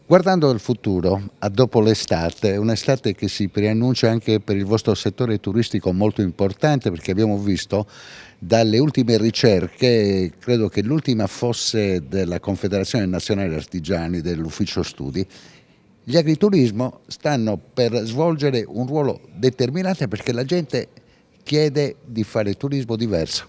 Guardando al futuro, a dopo l'estate, un'estate che si preannuncia anche per il vostro settore turistico molto importante, perché abbiamo visto dalle ultime ricerche, credo che l'ultima fosse della Confederazione Nazionale Artigiani, dell'Ufficio Studi, gli agriturismo stanno per svolgere un ruolo determinante perché la gente chiede di fare turismo diverso.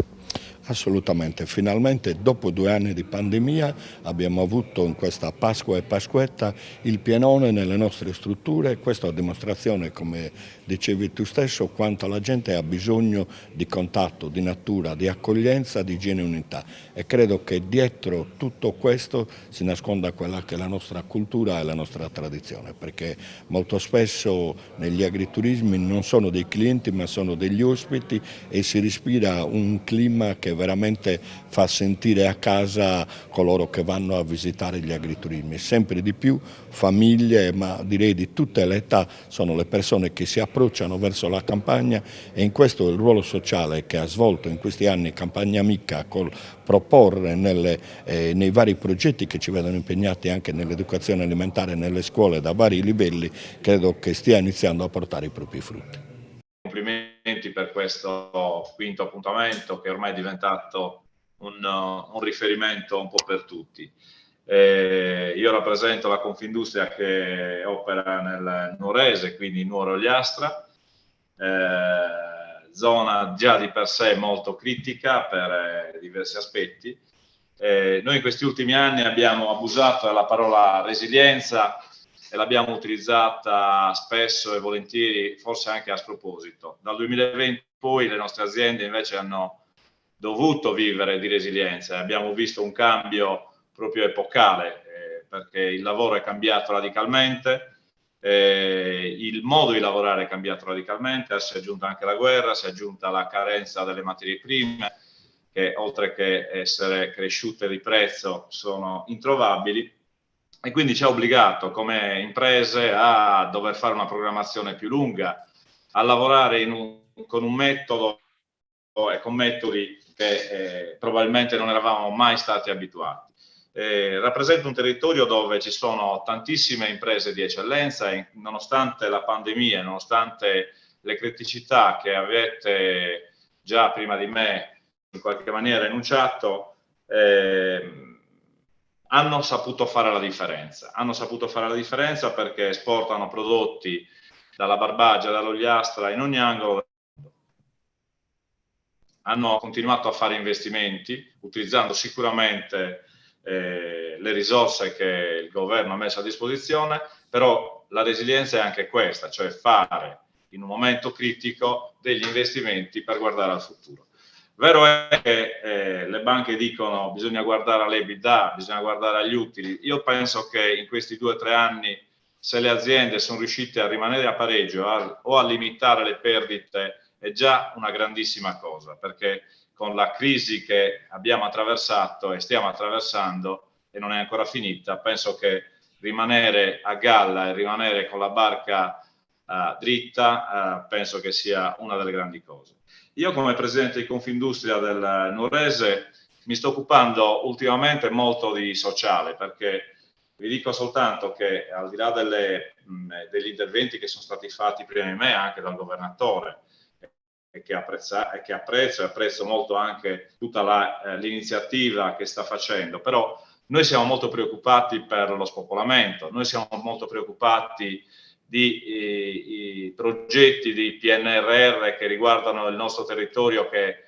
Assolutamente, finalmente dopo 2 anni di pandemia abbiamo avuto in questa Pasqua e Pasquetta il pienone nelle nostre strutture, questa è una dimostrazione, come dicevi tu stesso, quanto la gente ha bisogno di contatto, di natura, di accoglienza, di genuinità e credo che dietro tutto questo si nasconda quella che è la nostra cultura e la nostra tradizione, perché molto spesso negli agriturismi non sono dei clienti ma sono degli ospiti e si respira un clima che veramente fa sentire a casa coloro che vanno a visitare gli agriturismi. Sempre di più famiglie, ma direi di tutte le età, sono le persone che si approcciano verso la campagna e in questo il ruolo sociale che ha svolto in questi anni Campagna Amica col proporre nei vari progetti che ci vedono impegnati anche nell'educazione alimentare nelle scuole da vari livelli, credo che stia iniziando a portare i propri frutti. Complimenti per questo 5° appuntamento che ormai è diventato un riferimento un po' per tutti. Io rappresento la Confindustria che opera nel Nuorese, quindi Nuoro Ogliastra, zona già di per sé molto critica per diversi aspetti Noi in questi ultimi anni abbiamo abusato della parola resilienza e l'abbiamo utilizzata spesso e volentieri, forse anche a sproposito. Dal 2020 poi le nostre aziende invece hanno dovuto vivere di resilienza e abbiamo visto un cambio proprio epocale, perché il lavoro è cambiato radicalmente, il modo di lavorare è cambiato radicalmente, si è aggiunta anche la guerra, si è aggiunta la carenza delle materie prime, che oltre che essere cresciute di prezzo sono introvabili, e quindi ci ha obbligato come imprese a dover fare una programmazione più lunga, a lavorare con un metodo e con metodi che probabilmente non eravamo mai stati abituati. Rappresenta un territorio dove ci sono tantissime imprese di eccellenza e nonostante la pandemia, nonostante le criticità che avete già prima di me in qualche maniera enunciato, hanno saputo fare la differenza. Hanno saputo fare la differenza perché esportano prodotti dalla Barbagia, dall'Ogliastra, in ogni angolo. Hanno continuato a fare investimenti, utilizzando sicuramente le risorse che il governo ha messo a disposizione, però la resilienza è anche questa, cioè fare in un momento critico degli investimenti per guardare al futuro. Vero è che le banche dicono bisogna guardare all'EBITDA, bisogna guardare agli utili. Io penso che in questi 2 o 3 anni, se le aziende sono riuscite a rimanere a pareggio o a limitare le perdite, è già una grandissima cosa, perché con la crisi che abbiamo attraversato e stiamo attraversando e non è ancora finita, penso che rimanere a galla e rimanere con la barca dritta, penso che sia una delle grandi cose. Io come presidente di Confindustria del Nuorese mi sto occupando ultimamente molto di sociale, perché vi dico soltanto che al di là degli interventi che sono stati fatti prima di me anche dal governatore, e che apprezzo molto anche tutta l'iniziativa che sta facendo, però noi siamo molto preoccupati per lo spopolamento, noi siamo molto preoccupati di progetti di PNRR che riguardano il nostro territorio, che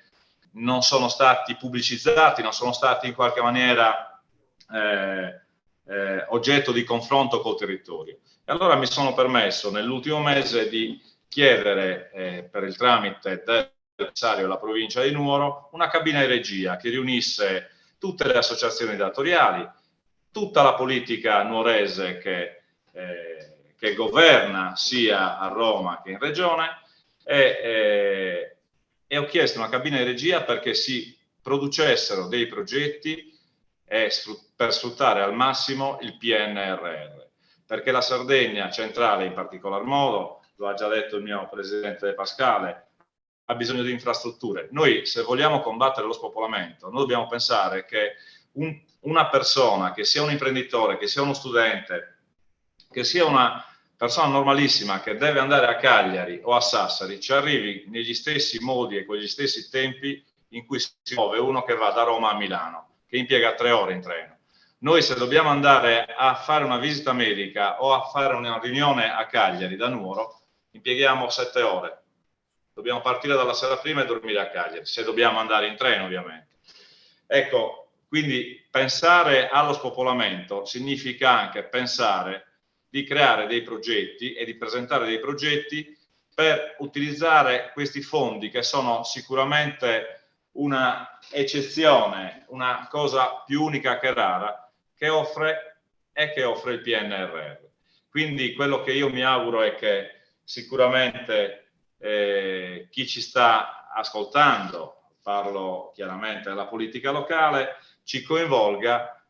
non sono stati pubblicizzati, non sono stati in qualche maniera oggetto di confronto col territorio. E allora mi sono permesso nell'ultimo mese di chiedere per il tramite del commissario della provincia di Nuoro una cabina di regia che riunisse tutte le associazioni datoriali, tutta la politica nuorese che governa sia a Roma che in regione, e ho chiesto una cabina di regia perché si producessero dei progetti per sfruttare al massimo il PNRR, perché la Sardegna centrale in particolar modo, lo ha già detto il mio presidente De Pascale, ha bisogno di infrastrutture. Noi, se vogliamo combattere lo spopolamento, noi dobbiamo pensare che una persona, che sia un imprenditore, che sia uno studente, che sia una persona normalissima che deve andare a Cagliari o a Sassari, ci arrivi negli stessi modi e con gli stessi tempi in cui si muove uno che va da Roma a Milano, che impiega 3 ore in treno. Noi se dobbiamo andare a fare una visita medica o a fare una riunione a Cagliari da Nuoro, impieghiamo 7 ore. Dobbiamo partire dalla sera prima e dormire a Cagliari, se dobbiamo andare in treno ovviamente. Ecco, quindi pensare allo spopolamento significa anche pensare di creare dei progetti e di presentare dei progetti per utilizzare questi fondi che sono sicuramente una eccezione, una cosa più unica che rara, che offre il PNRR. Quindi quello che io mi auguro è che sicuramente chi ci sta ascoltando, parlo chiaramente della politica locale, ci coinvolga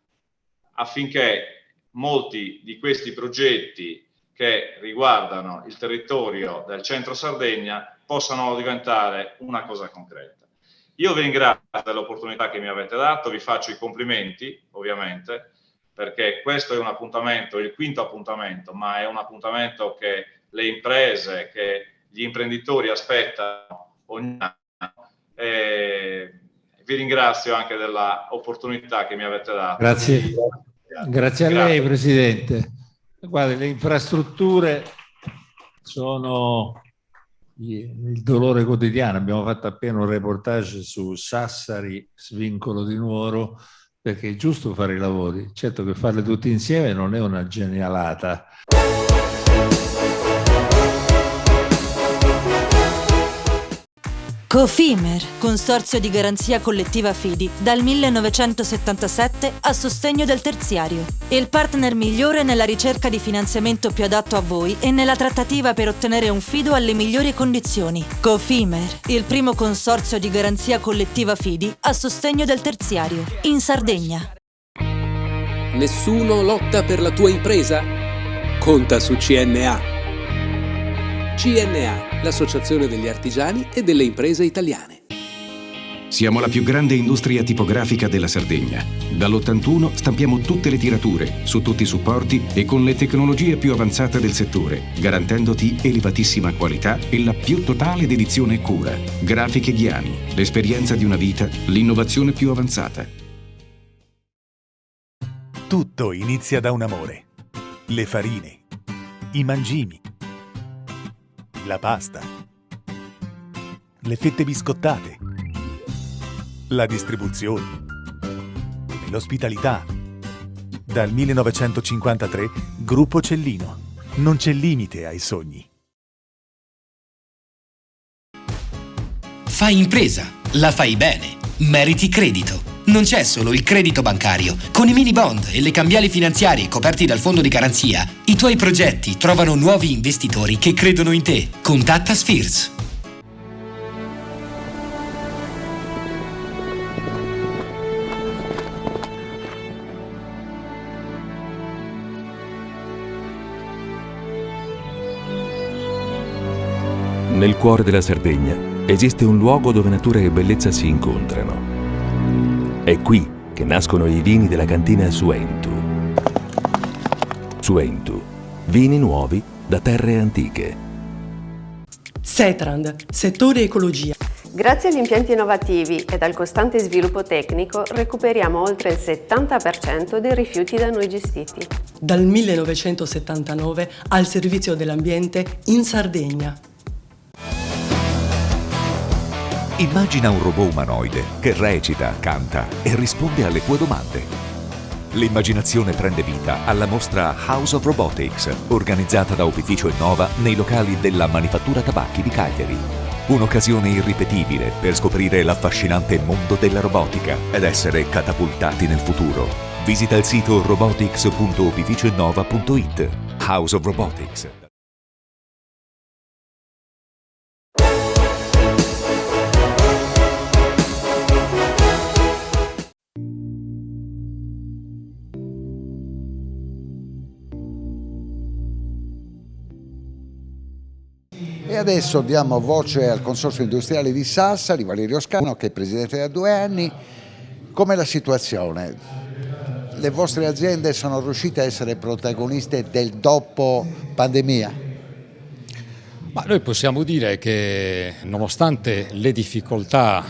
affinché molti di questi progetti che riguardano il territorio del centro Sardegna possano diventare una cosa concreta. Io vi ringrazio dell'opportunità che mi avete dato, vi faccio i complimenti ovviamente, perché questo è un appuntamento, il 5º appuntamento, ma è un appuntamento che le imprese, che gli imprenditori aspettano ogni anno. Vi ringrazio anche dell'opportunità che mi avete dato. Grazie a lei, Presidente. Guardi, le infrastrutture sono il dolore quotidiano. Abbiamo fatto appena un reportage su Sassari, svincolo di Nuoro, perché è giusto fare i lavori. Certo che farli tutti insieme non è una genialata. Cofimer, consorzio di garanzia collettiva Fidi, dal 1977 a sostegno del terziario. Il partner migliore nella ricerca di finanziamento più adatto a voi e nella trattativa per ottenere un fido alle migliori condizioni. Cofimer, il primo consorzio di garanzia collettiva Fidi a sostegno del terziario, in Sardegna. Nessuno lotta per la tua impresa? Conta su CNA. CNA, l'associazione degli artigiani e delle imprese italiane. Siamo la più grande industria tipografica della Sardegna. Dall'81 stampiamo tutte le tirature, su tutti i supporti e con le tecnologie più avanzate del settore, garantendoti elevatissima qualità e la più totale dedizione e cura. Grafiche Ghiani, l'esperienza di una vita, l'innovazione più avanzata. Tutto inizia da un amore. Le farine, i mangimi, la pasta, le fette biscottate, la distribuzione e l'ospitalità. Dal 1953, Gruppo Cellino. Non c'è limite ai sogni. Fai impresa, la fai bene, meriti credito. Non c'è solo il credito bancario. Con i mini bond e le cambiali finanziarie coperti dal fondo di garanzia, i tuoi progetti trovano nuovi investitori che credono in te. Contatta Spheres. Nel cuore della Sardegna esiste un luogo dove natura e bellezza si incontrano. È qui che nascono i vini della cantina Suentu. Suentu, vini nuovi da terre antiche. Setrand, settore ecologia. Grazie agli impianti innovativi ed al costante sviluppo tecnico recuperiamo oltre il 70% dei rifiuti da noi gestiti. Dal 1979 al servizio dell'ambiente in Sardegna. Immagina un robot umanoide che recita, canta e risponde alle tue domande. L'immaginazione prende vita alla mostra House of Robotics, organizzata da Opificio Innova nei locali della Manifattura Tabacchi di Cagliari. Un'occasione irripetibile per scoprire l'affascinante mondo della robotica ed essere catapultati nel futuro. Visita il sito robotics.opificioinnova.it. House of Robotics. E adesso diamo voce al Consorzio Industriale di Sassari, Valerio Scano, che è presidente da 2 anni. Com'è la situazione? Le vostre aziende sono riuscite a essere protagoniste del dopo pandemia? Ma noi possiamo dire che nonostante le difficoltà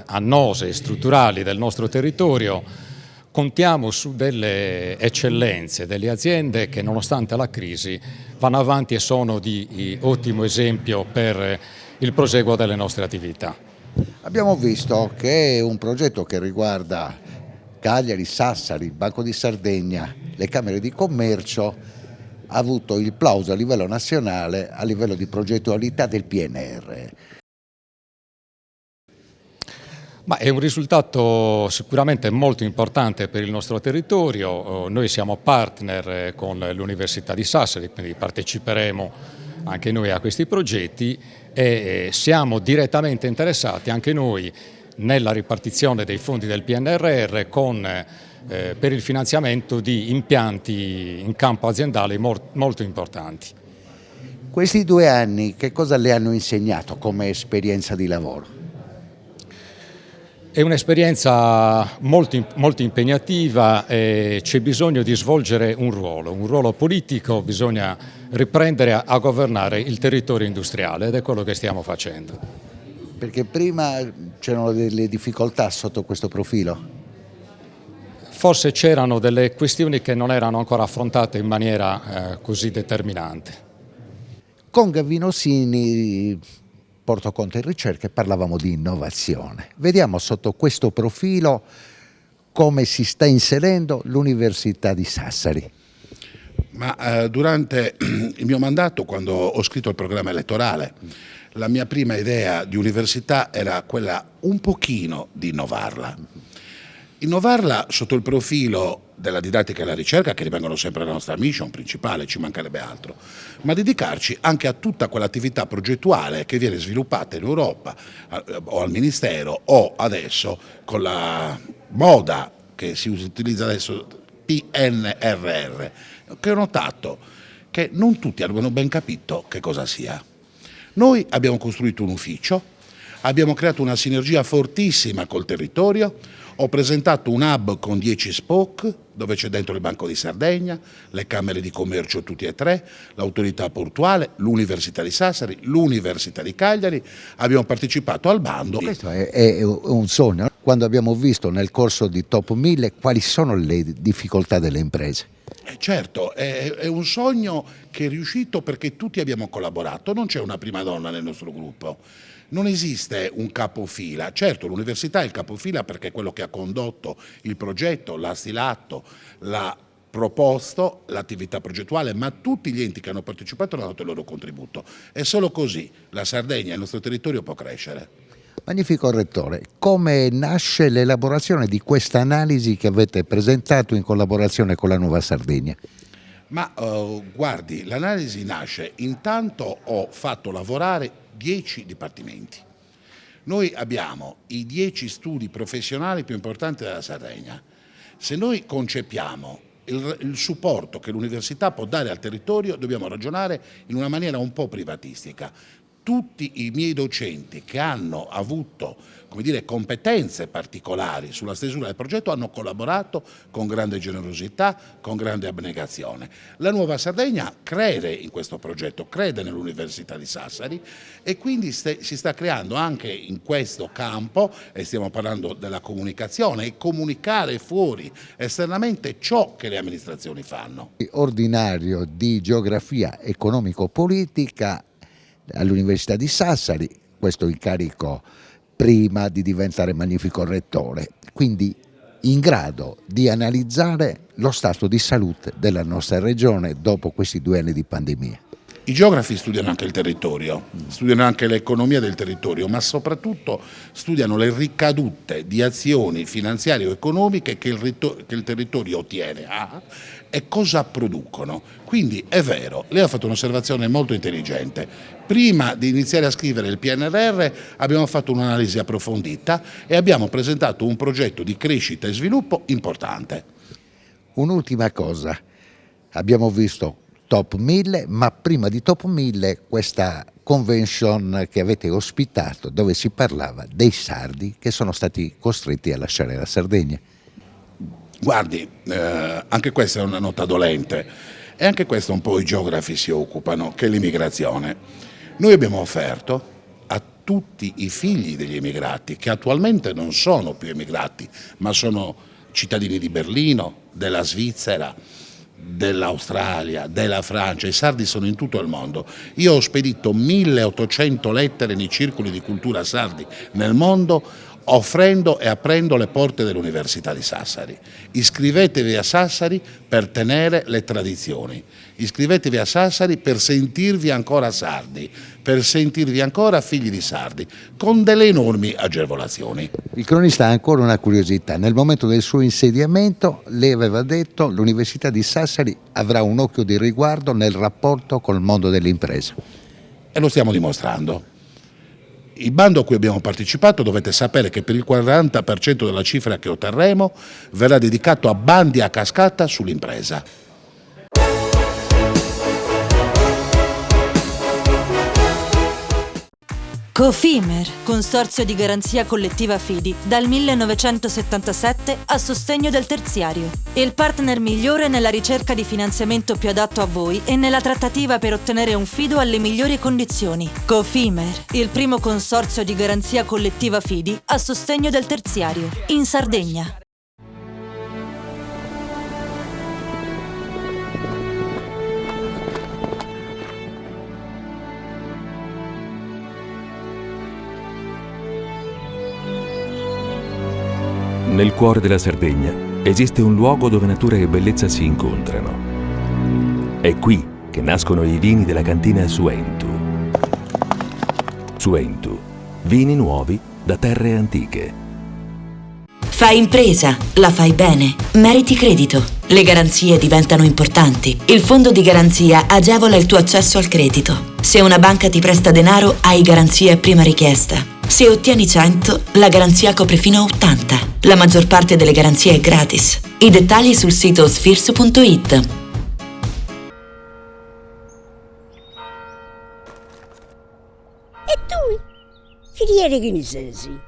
annose e strutturali del nostro territorio, contiamo su delle eccellenze, delle aziende che nonostante la crisi vanno avanti e sono di ottimo esempio per il proseguo delle nostre attività. Abbiamo visto che è un progetto che riguarda Cagliari, Sassari, Banco di Sardegna, le Camere di Commercio, ha avuto il plauso a livello nazionale, a livello di progettualità del PNR. Ma è un risultato sicuramente molto importante per il nostro territorio. Noi siamo partner con l'Università di Sassari, quindi parteciperemo anche noi a questi progetti e siamo direttamente interessati anche noi nella ripartizione dei fondi del PNRR per il finanziamento di impianti in campo aziendale molto importanti. Questi 2 anni che cosa le hanno insegnato come esperienza di lavoro? È un'esperienza molto impegnativa e c'è bisogno di svolgere un ruolo politico, bisogna riprendere a governare il territorio industriale ed è quello che stiamo facendo. Perché prima c'erano delle difficoltà sotto questo profilo? Forse c'erano delle questioni che non erano ancora affrontate in maniera così determinante. Con Gavino Sini, Portoconte e Ricerche, parlavamo di innovazione. Vediamo sotto questo profilo come si sta inserendo l'Università di Sassari. Ma durante il mio mandato, quando ho scritto il programma elettorale, la mia prima idea di università era quella un pochino di innovarla. Innovarla sotto il profilo della didattica e la ricerca, che rimangono sempre la nostra mission principale, ci mancherebbe altro, ma dedicarci anche a tutta quell'attività progettuale che viene sviluppata in Europa o al Ministero o adesso con la moda che si utilizza adesso, PNRR, che ho notato che non tutti hanno ben capito che cosa sia. Noi abbiamo costruito un ufficio, abbiamo creato una sinergia fortissima col territorio, ho presentato un hub con 10 spoke, dove c'è dentro il Banco di Sardegna, le Camere di Commercio tutti e tre, l'autorità portuale, l'Università di Sassari, l'Università di Cagliari, abbiamo partecipato al bando. Questo è un sogno. Quando abbiamo visto nel corso di Top 1000 quali sono le difficoltà delle imprese. Certo, è un sogno che è riuscito perché tutti abbiamo collaborato, non c'è una prima donna nel nostro gruppo. Non esiste un capofila, certo l'università è il capofila perché è quello che ha condotto il progetto, l'ha stilato, l'ha proposto, l'attività progettuale, ma tutti gli enti che hanno partecipato hanno dato il loro contributo e solo così la Sardegna, il nostro territorio, può crescere. Magnifico Rettore, come nasce l'elaborazione di questa analisi che avete presentato in collaborazione con la Nuova Sardegna? Ma guardi, l'analisi nasce, intanto ho fatto lavorare 10 dipartimenti. Noi abbiamo i 10 studi professionali più importanti della Sardegna. Se noi concepiamo il supporto che l'università può dare al territorio, dobbiamo ragionare in una maniera un po' privatistica. Tutti i miei docenti che hanno avuto, come dire, competenze particolari sulla stesura del progetto hanno collaborato con grande generosità, con grande abnegazione. La Nuova Sardegna crede in questo progetto, crede nell'Università di Sassari e quindi si sta creando anche in questo campo, e stiamo parlando della comunicazione, e comunicare fuori esternamente ciò che le amministrazioni fanno. Ordinario di geografia economico-politica all'Università di Sassari, questo incarico prima di diventare Magnifico Rettore, quindi in grado di analizzare lo stato di salute della nostra regione dopo questi 2 anni di pandemia. I geografi studiano anche il territorio, studiano anche l'economia del territorio, ma soprattutto studiano le ricadute di azioni finanziarie o economiche che il territorio ottiene e cosa producono. Quindi è vero, lei ha fatto un'osservazione molto intelligente. Prima di iniziare a scrivere il PNRR abbiamo fatto un'analisi approfondita e abbiamo presentato un progetto di crescita e sviluppo importante. Un'ultima cosa, abbiamo visto Top 1000, ma prima di Top 1000 questa convention che avete ospitato dove si parlava dei sardi che sono stati costretti a lasciare la Sardegna. Guardi, anche questa è una nota dolente e anche questo un po' i geografi si occupano, che è l'immigrazione. Noi abbiamo offerto a tutti i figli degli emigrati, che attualmente non sono più emigrati, ma sono cittadini di Berlino, della Svizzera, dell'Australia, della Francia, i sardi sono in tutto il mondo. Io ho spedito 1800 lettere nei circoli di cultura sardi nel mondo, offrendo e aprendo le porte dell'Università di Sassari. Iscrivetevi a Sassari per tenere le tradizioni, iscrivetevi a Sassari per sentirvi ancora sardi, per sentirvi ancora figli di sardi, con delle enormi agevolazioni. Il cronista ha ancora una curiosità. Nel momento del suo insediamento lei aveva detto che l'Università di Sassari avrà un occhio di riguardo nel rapporto col mondo delle imprese. E lo stiamo dimostrando. Il bando a cui abbiamo partecipato, dovete sapere che per il 40% della cifra che otterremo verrà dedicato a bandi a cascata sull'impresa. Cofimer, consorzio di garanzia collettiva Fidi, dal 1977 a sostegno del terziario. Il partner migliore nella ricerca di finanziamento più adatto a voi e nella trattativa per ottenere un fido alle migliori condizioni. Cofimer, il primo consorzio di garanzia collettiva Fidi a sostegno del terziario, in Sardegna. Nel cuore della Sardegna esiste un luogo dove natura e bellezza si incontrano. È qui che nascono i vini della cantina Suentu. Suentu, vini nuovi da terre antiche. Fai impresa, la fai bene, meriti credito. Le garanzie diventano importanti. Il fondo di garanzia agevola il tuo accesso al credito. Se una banca ti presta denaro, hai garanzia a prima richiesta. Se ottieni 100, la garanzia copre fino a 80. La maggior parte delle garanzie è gratis. I dettagli sul sito sfirso.it. E tu? Filiere guinisesi.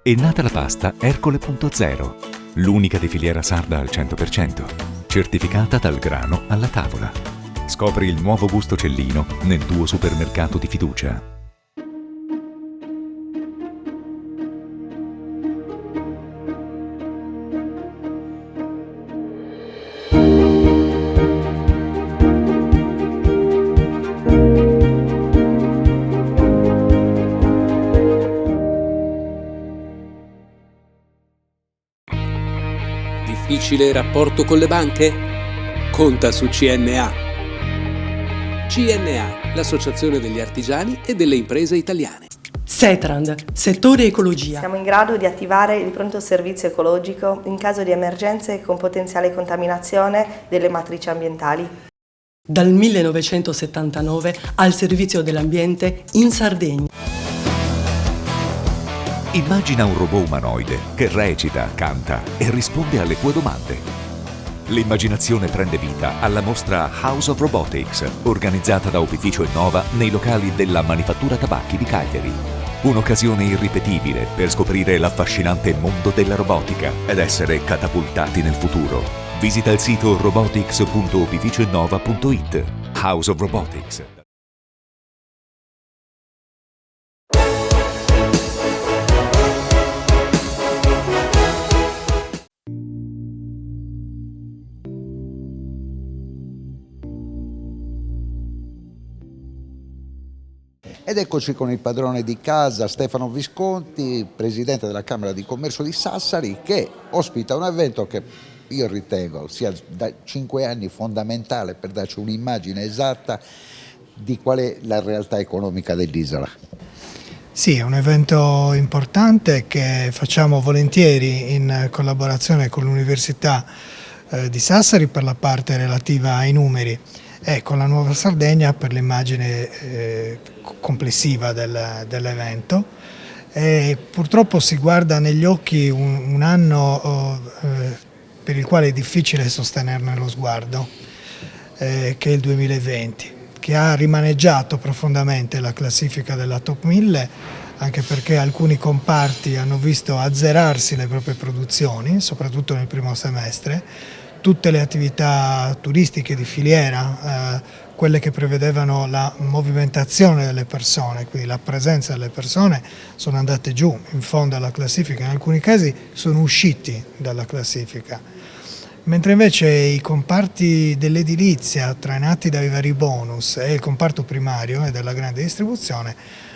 È nata la pasta Ercole.0, l'unica di filiera sarda al 100%, certificata dal grano alla tavola. Scopri il nuovo gusto Cellino nel tuo supermercato di fiducia. Difficile rapporto con le banche? Conta su CNA. CNA, l'associazione degli artigiani e delle imprese italiane. Setrand, settore ecologia. Siamo in grado di attivare il pronto servizio ecologico in caso di emergenze con potenziale contaminazione delle matrici ambientali. Dal 1979 al servizio dell'ambiente in Sardegna. Immagina un robot umanoide che recita, canta e risponde alle tue domande. L'immaginazione prende vita alla mostra House of Robotics, organizzata da Opificio Innova nei locali della Manifattura Tabacchi di Cagliari. Un'occasione irripetibile per scoprire l'affascinante mondo della robotica ed essere catapultati nel futuro. Visita il sito robotics.opificioinnova.it. House of Robotics. Ed eccoci con il padrone di casa, Stefano Visconti, presidente della Camera di Commercio di Sassari, che ospita un evento che io ritengo sia da 5 anni fondamentale per darci un'immagine esatta di qual è la realtà economica dell'isola. Sì, è un evento importante che facciamo volentieri in collaborazione con l'Università di Sassari per la parte relativa ai numeri e con la Nuova Sardegna per l'immagine complessiva dell'evento. Purtroppo si guarda negli occhi un anno per il quale è difficile sostenerne lo sguardo, che è il 2020, che ha rimaneggiato profondamente la classifica della Top 1000, anche perché alcuni comparti hanno visto azzerarsi le proprie produzioni, soprattutto nel primo semestre. Tutte le attività turistiche di filiera, quelle che prevedevano la movimentazione delle persone, quindi la presenza delle persone, sono andate giù in fondo alla classifica, in alcuni casi sono usciti dalla classifica. Mentre invece i comparti dell'edilizia, trainati dai vari bonus, e il comparto primario e della grande distribuzione,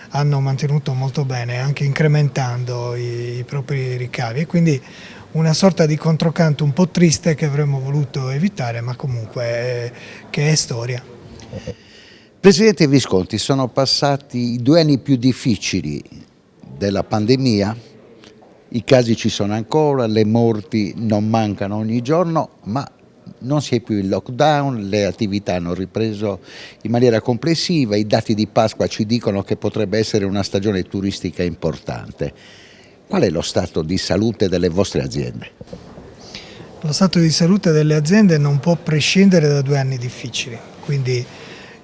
hanno mantenuto molto bene, anche incrementando i propri ricavi, e quindi una sorta di controcanto un po' triste che avremmo voluto evitare, ma comunque che è storia. Presidente Visconti, sono passati i 2 anni più difficili della pandemia, i casi ci sono ancora, le morti non mancano ogni giorno, ma non si è più in lockdown, le attività hanno ripreso in maniera complessiva, i dati di Pasqua ci dicono che potrebbe essere una stagione turistica importante. Qual è lo stato di salute delle vostre aziende? Lo stato di salute delle aziende non può prescindere da 2 anni difficili, quindi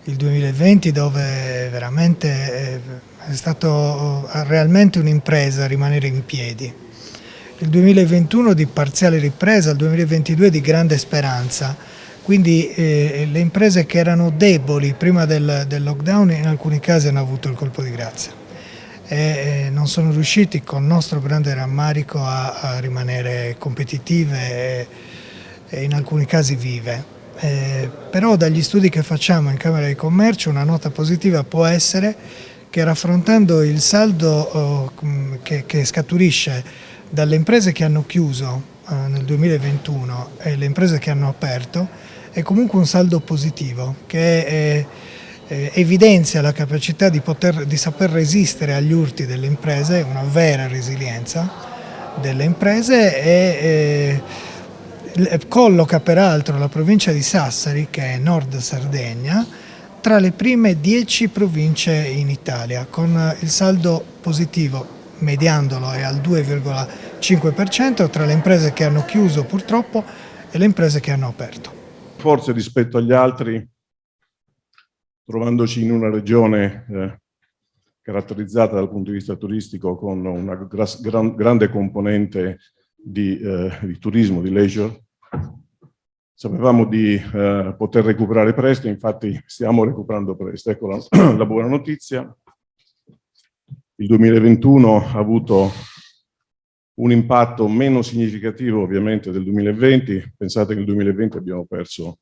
il 2020 dove veramente è stato realmente un'impresa rimanere in piedi, il 2021 di parziale ripresa, il 2022 di grande speranza, quindi le imprese che erano deboli prima del lockdown in alcuni casi hanno avuto il colpo di grazia. E non sono riusciti, con nostro grande rammarico, a rimanere competitive e in alcuni casi vive. Però dagli studi che facciamo in Camera di Commercio una nota positiva può essere che, raffrontando il saldo che scaturisce dalle imprese che hanno chiuso nel 2021 e le imprese che hanno aperto è comunque un saldo positivo che evidenzia la capacità di saper resistere agli urti delle imprese, una vera resilienza delle imprese, e colloca peraltro la provincia di Sassari, che è Nord Sardegna, tra le prime 10 province in Italia, con il saldo positivo mediandolo è al 2,5% tra le imprese che hanno chiuso purtroppo e le imprese che hanno aperto. Forse rispetto agli altri, trovandoci in una regione caratterizzata dal punto di vista turistico con una grande componente di turismo, di leisure, sapevamo di poter recuperare presto, infatti stiamo recuperando presto. Ecco la buona notizia. Il 2021 ha avuto un impatto meno significativo ovviamente del 2020. Pensate che nel 2020 abbiamo perso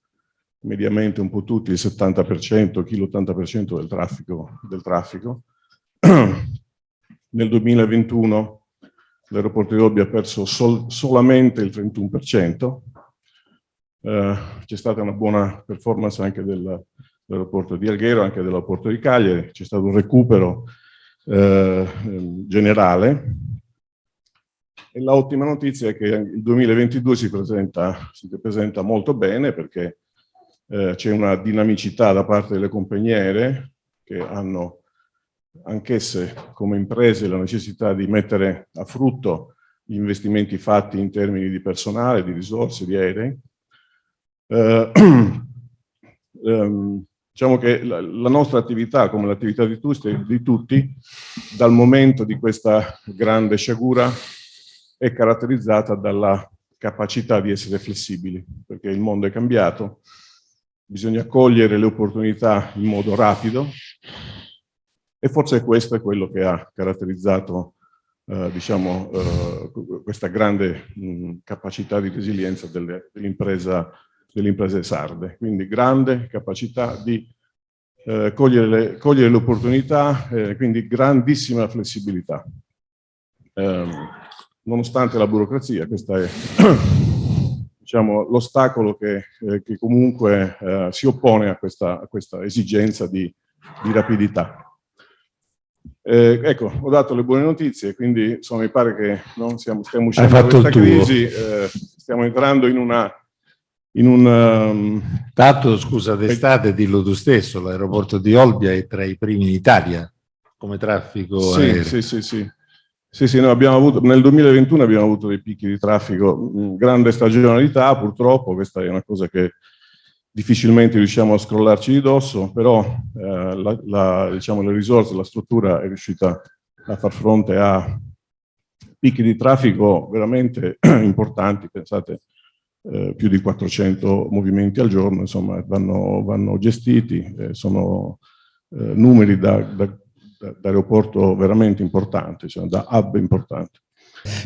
mediamente un po' tutti il 70%, chi l'80% del traffico. Nel 2021 l'aeroporto di Olbia ha perso solamente il 31%. C'è stata una buona performance anche dell'aeroporto di Alghero, anche dell'aeroporto di Cagliari, c'è stato un recupero generale. E l'ottima notizia è che il 2022 si presenta molto bene, perché c'è una dinamicità da parte delle compagnie aeree che hanno anch'esse come imprese la necessità di mettere a frutto gli investimenti fatti in termini di personale, di risorse, di aerei. Diciamo che la nostra attività, come l'attività di tutti, dal momento di questa grande sciagura è caratterizzata dalla capacità di essere flessibili, perché il mondo è cambiato, bisogna cogliere le opportunità in modo rapido, e forse questo è quello che ha caratterizzato questa grande capacità di resilienza dell'impresa sarde. Quindi grande capacità di cogliere le opportunità, quindi grandissima flessibilità. Nonostante la burocrazia, questo è l'ostacolo che comunque si oppone a questa esigenza di rapidità. Ecco, ho dato le buone notizie, quindi mi pare che stiamo uscendo da questa crisi, stiamo entrando in un... Tanto, scusa, d'estate, dillo tu stesso, l'aeroporto di Olbia è tra i primi in Italia come traffico aereo. Sì, noi abbiamo avuto, nel 2021 abbiamo avuto dei picchi di traffico, grande stagionalità, purtroppo, questa è una cosa che difficilmente riusciamo a scrollarci di dosso, però le risorse, la struttura è riuscita a far fronte a picchi di traffico veramente importanti. Pensate, più di 400 movimenti al giorno, insomma, vanno gestiti, sono numeri da aeroporto veramente importanti, da hub importanti.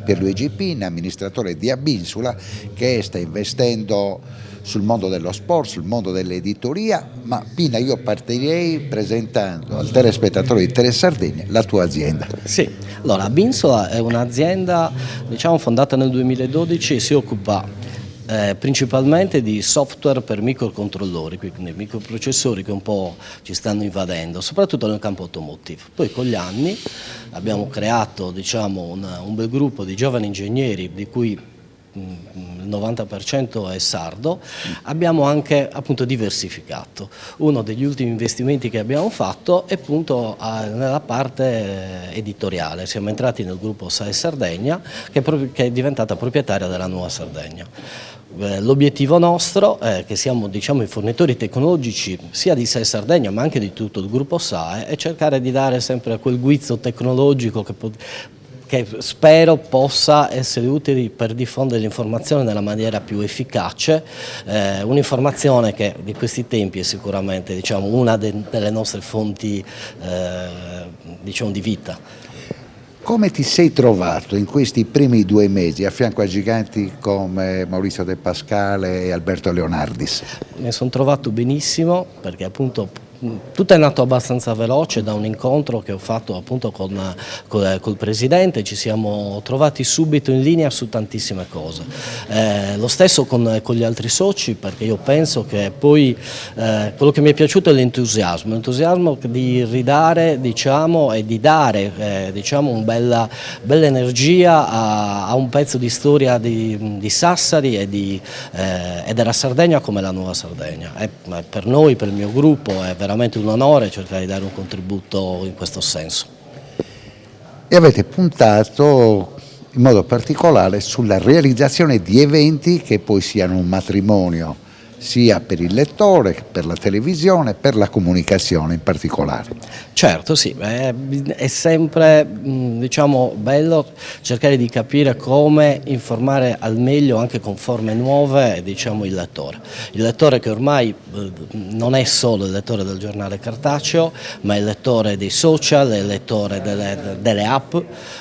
Pierluigi Pinna, amministratore di Abinsula, che sta investendo sul mondo dello sport, sul mondo dell'editoria, ma Pinna, io partirei presentando al telespettatore di Telesardegna la tua azienda. Sì, allora Abinsula è un'azienda fondata nel 2012 e si occupa principalmente di software per microcontrollori, quindi microprocessori che un po' ci stanno invadendo, soprattutto nel campo automotive. Poi con gli anni abbiamo creato un bel gruppo di giovani ingegneri, di cui il 90% è sardo. Abbiamo anche diversificato. Uno degli ultimi investimenti che abbiamo fatto è appunto nella parte editoriale. Siamo entrati nel gruppo SAE Sardegna, che è diventata proprietaria della Nuova Sardegna. L'obiettivo nostro è che siamo i fornitori tecnologici sia di SAE Sardegna ma anche di tutto il gruppo SAE, e cercare di dare sempre quel guizzo tecnologico che spero possa essere utile per diffondere l'informazione nella maniera più efficace, un'informazione che di questi tempi è sicuramente una delle nostre fonti di vita. Come ti sei trovato in questi primi 2 mesi a fianco a giganti come Maurizio De Pascale e Alberto Leonardis? Mi sono trovato benissimo, perché appunto tutto è nato abbastanza veloce da un incontro che ho fatto appunto col Presidente, ci siamo trovati subito in linea su tantissime cose. Lo stesso con gli altri soci, perché io penso che poi quello che mi è piaciuto è l'entusiasmo di ridare, diciamo, e di dare diciamo, bella energia a un pezzo di storia di Sassari e della Sardegna come la nuova Sardegna. Per noi, per il mio gruppo, è veramente un onore cercare di dare un contributo in questo senso. E avete puntato in modo particolare sulla realizzazione di eventi che poi siano un matrimonio sia per il lettore, per la televisione, per la comunicazione in particolare. Certo, sì, è sempre diciamo, bello cercare di capire come informare al meglio anche con forme nuove diciamo, il lettore che ormai non è solo il lettore del giornale cartaceo, ma è il lettore dei social, è il lettore delle app.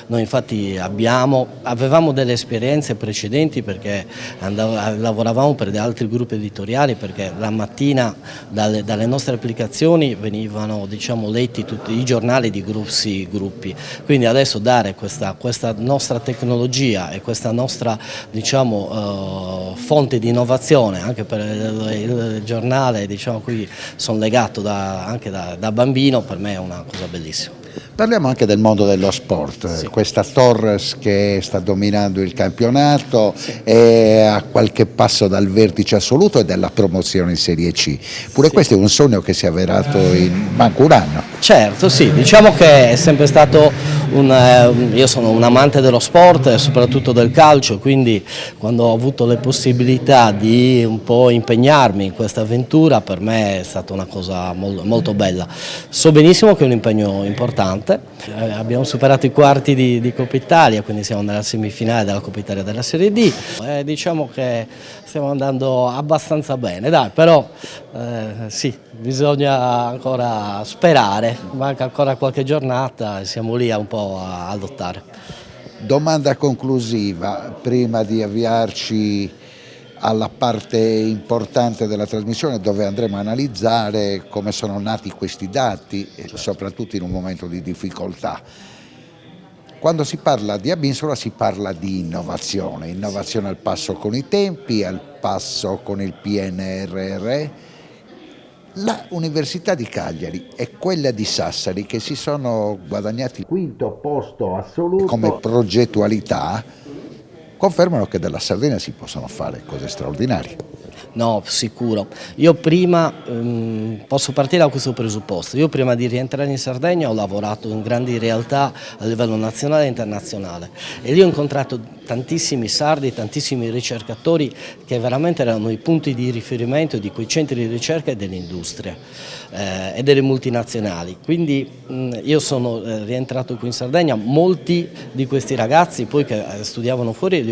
Noi infatti avevamo delle esperienze precedenti perché lavoravamo per altri gruppi editoriali, perché la mattina dalle nostre applicazioni venivano diciamo, letti tutti i giornali di grossi gruppi, quindi adesso dare questa nostra tecnologia e questa nostra diciamo, fonte di innovazione anche per il giornale diciamo, cui sono legato anche da bambino, per me è una cosa bellissima. Parliamo anche del mondo dello sport, sì. Questa Torres che sta dominando il campionato è a qualche passo dal vertice assoluto e dalla promozione in Serie C. Pure sì. Questo è un sogno che si è avverato in manco un anno. Certo, sì, diciamo che è sempre stato io sono un amante dello sport e soprattutto del calcio, quindi quando ho avuto le possibilità di un po' impegnarmi in questa avventura per me è stata una cosa molto bella. So benissimo che è un impegno importante. Abbiamo superato i quarti di Coppa Italia, quindi siamo nella semifinale della Coppa Italia della Serie D. Diciamo che stiamo andando abbastanza bene, dai, però sì, bisogna ancora sperare, manca ancora qualche giornata e siamo lì un po' a lottare. Domanda conclusiva, prima di avviarci alla parte importante della trasmissione dove andremo a analizzare come sono nati questi dati e soprattutto in un momento di difficoltà. Quando si parla di Abinsula si parla di innovazione al passo con i tempi, al passo con il PNRR. La Università di Cagliari e quella di Sassari che si sono guadagnati il quinto posto assoluto come progettualità confermano che dalla Sardegna si possono fare cose straordinarie. No, sicuro. Io prima, posso partire da questo presupposto, io prima di rientrare in Sardegna ho lavorato in grandi realtà a livello nazionale e internazionale e lì ho incontrato tantissimi sardi, tantissimi ricercatori che veramente erano i punti di riferimento di quei centri di ricerca e dell'industria e delle multinazionali. Quindi io sono rientrato qui in Sardegna, molti di questi ragazzi poi che studiavano fuori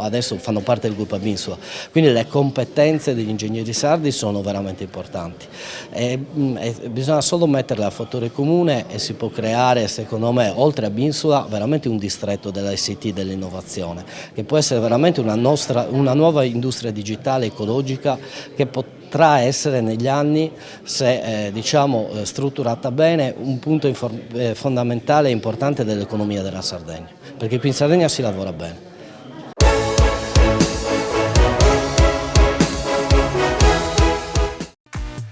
adesso fanno parte del gruppo Abinsula, quindi le competenze degli ingegneri sardi sono veramente importanti. Bisogna solo metterle a fattore comune e si può creare, secondo me, oltre a Abinsula, veramente un distretto dell'ICT dell'innovazione, che può essere veramente una nuova industria digitale ecologica che potrà essere negli anni, se diciamo, strutturata bene, un punto fondamentale e importante dell'economia della Sardegna, perché qui in Sardegna si lavora bene.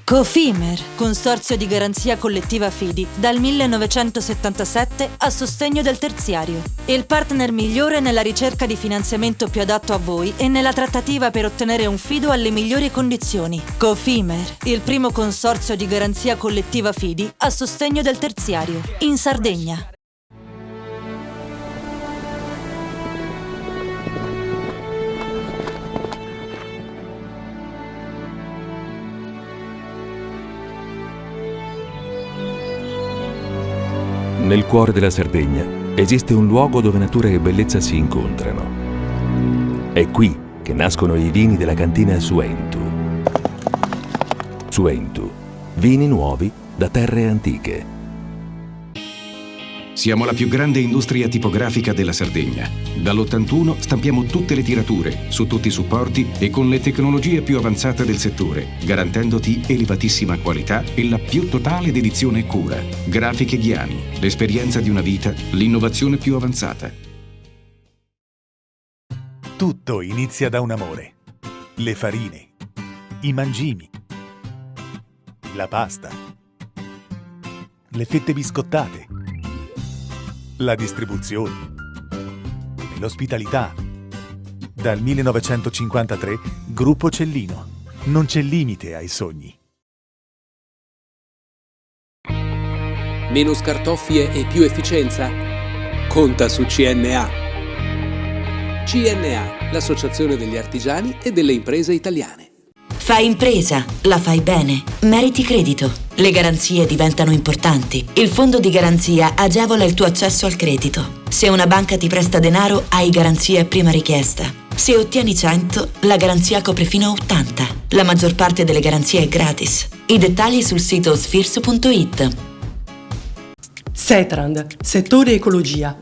Cofimer, consorzio di garanzia collettiva Fidi, dal 1977 a sostegno del terziario. Il partner migliore nella ricerca di finanziamento più adatto a voi e nella trattativa per ottenere un fido alle migliori condizioni. Cofimer, il primo consorzio di garanzia collettiva Fidi a sostegno del terziario, in Sardegna. Nel cuore della Sardegna esiste un luogo dove natura e bellezza si incontrano. È qui che nascono i vini della cantina Suentu. Suentu, vini nuovi da terre antiche. Siamo la più grande industria tipografica della Sardegna. Dall'81 stampiamo tutte le tirature, su tutti i supporti e con le tecnologie più avanzate del settore, garantendoti elevatissima qualità e la più totale dedizione e cura. Grafiche Ghiani, l'esperienza di una vita, l'innovazione più avanzata. Tutto inizia da un amore. Le farine, i mangimi, la pasta, le fette biscottate, la distribuzione e l'ospitalità. Dal 1953, Gruppo Cellino. Non c'è limite ai sogni. Meno scartoffie e più efficienza? Conta su CNA. CNA, l'associazione degli artigiani e delle imprese italiane. Fai impresa, la fai bene, meriti credito. Le garanzie diventano importanti. Il fondo di garanzia agevola il tuo accesso al credito. Se una banca ti presta denaro, hai garanzia a prima richiesta. Se ottieni 100, la garanzia copre fino a 80. La maggior parte delle garanzie è gratis. I dettagli sul sito sfirso.it. Setrand, settore ecologia.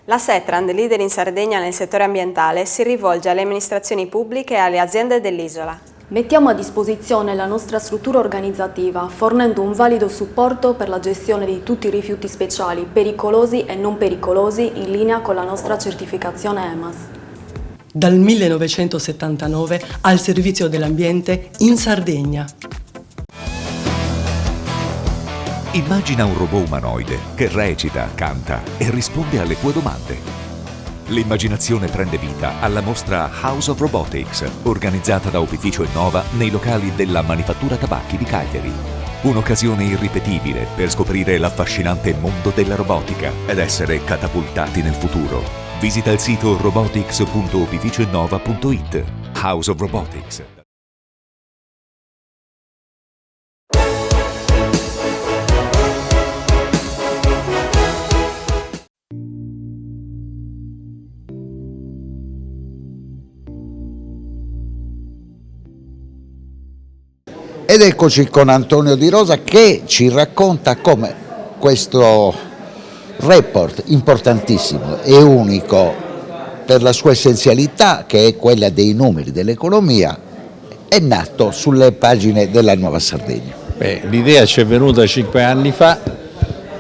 La Setrand, leader in Sardegna nel settore ambientale, si rivolge alle amministrazioni pubbliche e alle aziende dell'isola. Mettiamo a disposizione la nostra struttura organizzativa, fornendo un valido supporto per la gestione di tutti i rifiuti speciali, pericolosi e non pericolosi, in linea con la nostra certificazione EMAS. Dal 1979 al servizio dell'ambiente in Sardegna. Immagina un robot umanoide che recita, canta e risponde alle tue domande. L'immaginazione prende vita alla mostra House of Robotics, organizzata da Opificio Innova nei locali della Manifattura Tabacchi di Cagliari. Un'occasione irripetibile per scoprire l'affascinante mondo della robotica ed essere catapultati nel futuro. Visita il sito robotics.opificioinnova.it. House of Robotics. Ed eccoci con Antonio Di Rosa che ci racconta come questo report importantissimo e unico per la sua essenzialità, che è quella dei numeri dell'economia, è nato sulle pagine della Nuova Sardegna. L'idea ci è venuta 5 anni fa,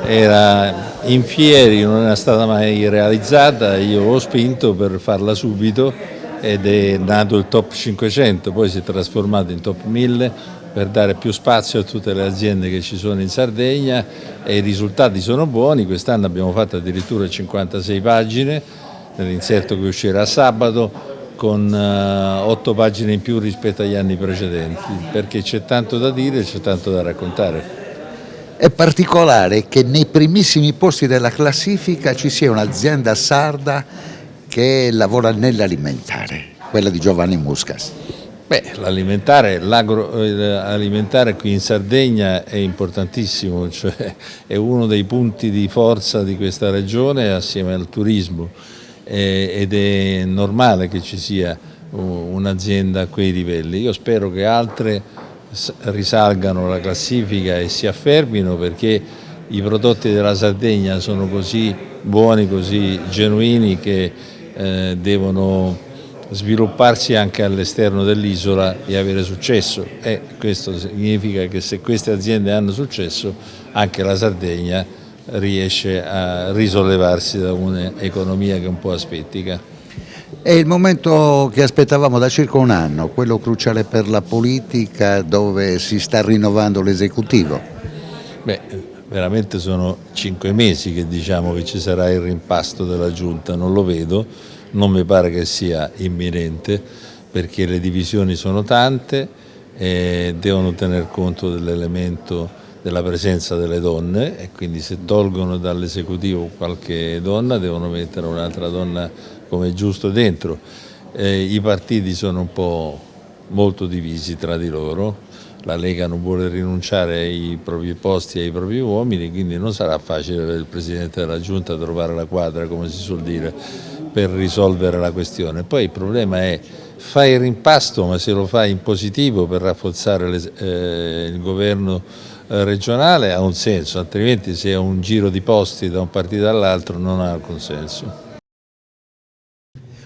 era in fieri, non era stata mai realizzata, io ho spinto per farla subito ed è nato il Top 500, poi si è trasformato in Top 1000 per dare più spazio a tutte le aziende che ci sono in Sardegna e i risultati sono buoni. Quest'anno abbiamo fatto addirittura 56 pagine nell'inserto che uscirà sabato, con 8 pagine in più rispetto agli anni precedenti, perché c'è tanto da dire, c'è tanto da raccontare. È particolare che nei primissimi posti della classifica ci sia un'azienda sarda che lavora nell'alimentare, quella di Giovanni Muscas. L'agroalimentare qui in Sardegna è importantissimo, cioè è uno dei punti di forza di questa regione assieme al turismo, ed è normale che ci sia un'azienda a quei livelli. Io spero che altre risalgano la classifica e si affermino, perché i prodotti della Sardegna sono così buoni, così genuini, che devono svilupparsi anche all'esterno dell'isola e avere successo, e questo significa che se queste aziende hanno successo anche la Sardegna riesce a risollevarsi da un'economia che è un po' aspettica. È il momento che aspettavamo da circa un anno, quello cruciale per la politica, dove si sta rinnovando l'esecutivo. Veramente sono 5 mesi che diciamo che ci sarà il rimpasto della Giunta, non lo vedo, non mi pare che sia imminente, perché le divisioni sono tante e devono tener conto dell'elemento della presenza delle donne, e quindi se tolgono dall'esecutivo qualche donna devono mettere un'altra donna come è giusto dentro. I partiti sono un po' molto divisi tra di loro, la Lega non vuole rinunciare ai propri posti e ai propri uomini, quindi non sarà facile per il Presidente della Giunta trovare la quadra, come si suol dire, per risolvere la questione. Poi il problema è: fai il rimpasto, ma se lo fai in positivo per rafforzare il governo regionale ha un senso, altrimenti se è un giro di posti da un partito all'altro non ha alcun senso.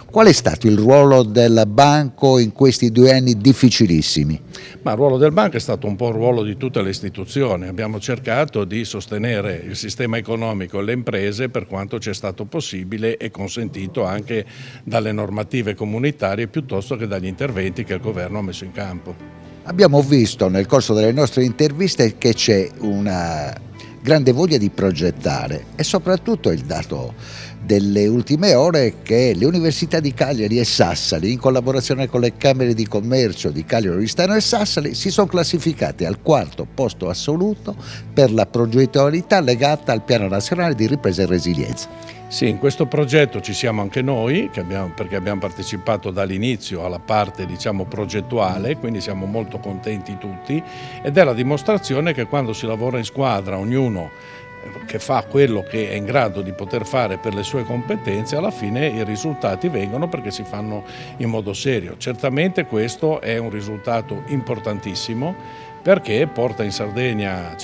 Qual è stato il ruolo del banco in questi 2 anni difficilissimi? Ma il ruolo del banco è stato un po' il ruolo di tutte le istituzioni. Abbiamo cercato di sostenere il sistema economico e le imprese per quanto ci è stato possibile e consentito anche dalle normative comunitarie piuttosto che dagli interventi che il governo ha messo in campo. Abbiamo visto nel corso delle nostre interviste che c'è una grande voglia di progettare e soprattutto il dato delle ultime ore che le università di Cagliari e Sassari, in collaborazione con le camere di commercio di Cagliari, Oristano e Sassari, si sono classificate al 4º posto assoluto per la progettualità legata al Piano Nazionale di Ripresa e Resilienza. Sì, in questo progetto ci siamo anche noi, perché abbiamo partecipato dall'inizio alla parte progettuale, quindi siamo molto contenti tutti, ed è la dimostrazione che quando si lavora in squadra, ognuno che fa quello che è in grado di poter fare per le sue competenze, alla fine i risultati vengono perché si fanno in modo serio. Certamente questo è un risultato importantissimo perché porta in Sardegna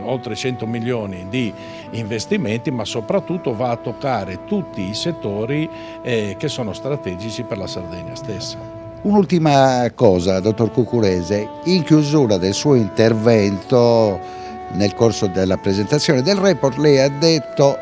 oltre 100 milioni di investimenti, ma soprattutto va a toccare tutti i settori che sono strategici per la Sardegna stessa. Un'ultima cosa, dottor Cucurese, in chiusura del suo intervento, nel corso della presentazione del report, lei ha detto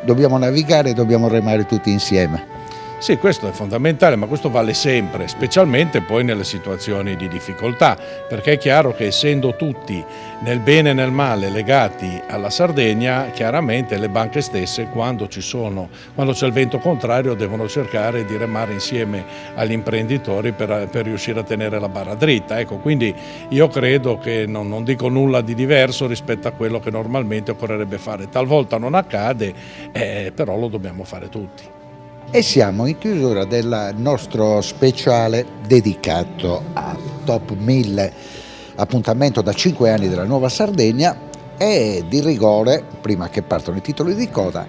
dobbiamo navigare, dobbiamo remare tutti insieme. Sì, questo è fondamentale, ma questo vale sempre, specialmente poi nelle situazioni di difficoltà, perché è chiaro che essendo tutti nel bene e nel male legati alla Sardegna, chiaramente le banche stesse quando c'è il vento contrario devono cercare di remare insieme agli imprenditori per riuscire a tenere la barra dritta. Ecco, quindi io credo che non dico nulla di diverso rispetto a quello che normalmente occorrerebbe fare. Talvolta non accade, però lo dobbiamo fare tutti. E siamo in chiusura del nostro speciale dedicato a Top 1000, appuntamento da 5 anni della Nuova Sardegna, e di rigore, prima che partano i titoli di coda,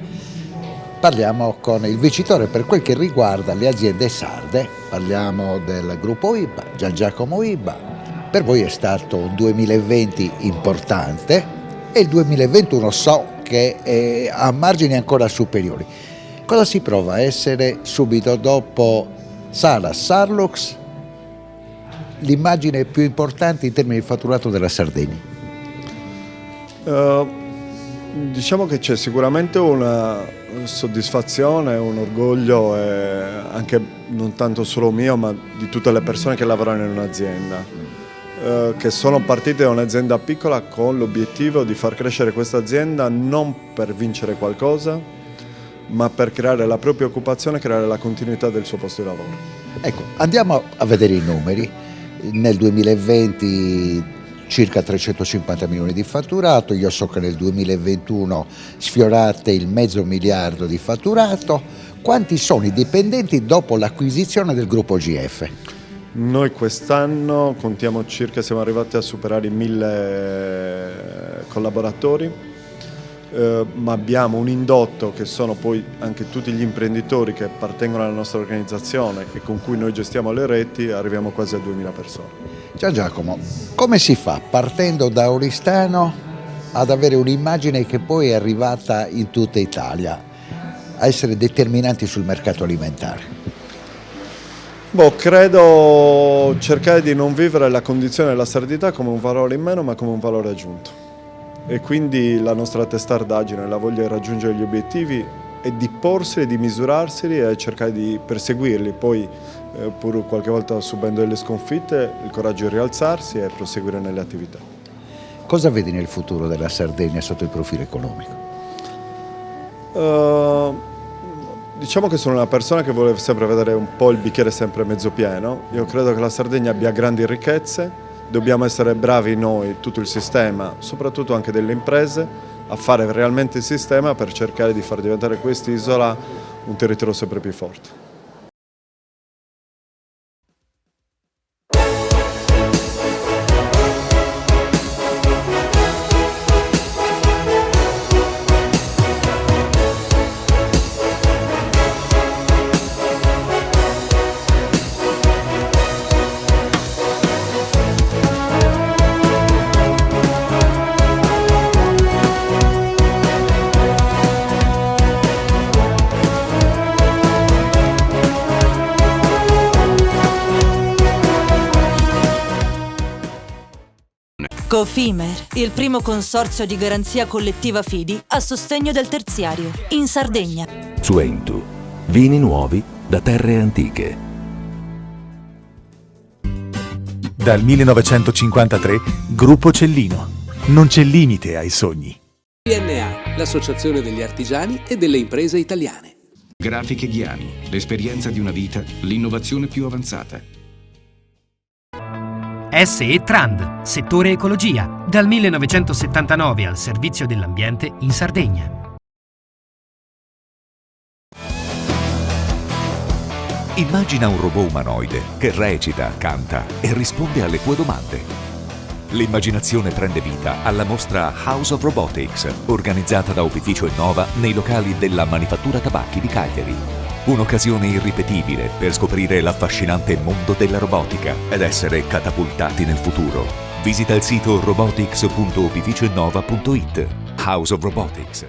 parliamo con il vincitore per quel che riguarda le aziende sarde, parliamo del gruppo IBA, Gian Giacomo IBA. Per voi è stato un 2020 importante e il 2021 so che ha margini ancora superiori. Cosa si prova a essere subito dopo Saras, Sarlux, l'immagine più importante in termini di fatturato della Sardegna? Diciamo che c'è sicuramente una soddisfazione, un orgoglio, anche non tanto solo mio, ma di tutte le persone che lavorano in un'azienda, che sono partite da un'azienda piccola con l'obiettivo di far crescere questa azienda non per vincere qualcosa, ma per creare la propria occupazione e creare la continuità del suo posto di lavoro. Ecco, andiamo a vedere i numeri. Nel 2020 circa 350 milioni di fatturato, io so che nel 2021 sfiorate il $500 miliardo di fatturato. Quanti sono i dipendenti dopo l'acquisizione del gruppo GF? Noi quest'anno contiamo siamo arrivati a superare i 1000 collaboratori. Ma abbiamo un indotto che sono poi anche tutti gli imprenditori che appartengono alla nostra organizzazione e con cui noi gestiamo le reti, arriviamo quasi a 2000 persone. Gian Giacomo, come si fa partendo da Oristano ad avere un'immagine che poi è arrivata in tutta Italia, a essere determinanti sul mercato alimentare? Credo cercare di non vivere la condizione della sardità come un valore in meno ma come un valore aggiunto. E quindi la nostra testardaggine, la voglia di raggiungere gli obiettivi è di porseli, di misurarseli e cercare di perseguirli. Poi, pur qualche volta subendo delle sconfitte, il coraggio di rialzarsi e proseguire nelle attività. Cosa vedi nel futuro della Sardegna sotto il profilo economico? Diciamo che sono una persona che vuole sempre vedere un po' il bicchiere sempre mezzo pieno. Io credo che la Sardegna abbia grandi ricchezze. Dobbiamo essere bravi noi, tutto il sistema, soprattutto anche delle imprese, a fare realmente il sistema per cercare di far diventare quest'isola un territorio sempre più forte. Cofimer, il primo consorzio di garanzia collettiva fidi a sostegno del terziario, in Sardegna. Suentu, vini nuovi da terre antiche. Dal 1953, Gruppo Cellino. Non c'è limite ai sogni. PNA, l'associazione degli artigiani e delle imprese italiane. Grafiche Ghiani, l'esperienza di una vita, l'innovazione più avanzata. SE Trand, settore ecologia, dal 1979 al servizio dell'ambiente in Sardegna. Immagina un robot umanoide che recita, canta e risponde alle tue domande. L'immaginazione prende vita alla mostra House of Robotics, organizzata da Opificio Innova nei locali della Manifattura Tabacchi di Cagliari. Un'occasione irripetibile per scoprire l'affascinante mondo della robotica ed essere catapultati nel futuro. Visita il sito robotics.opificioinnova.it. House of Robotics.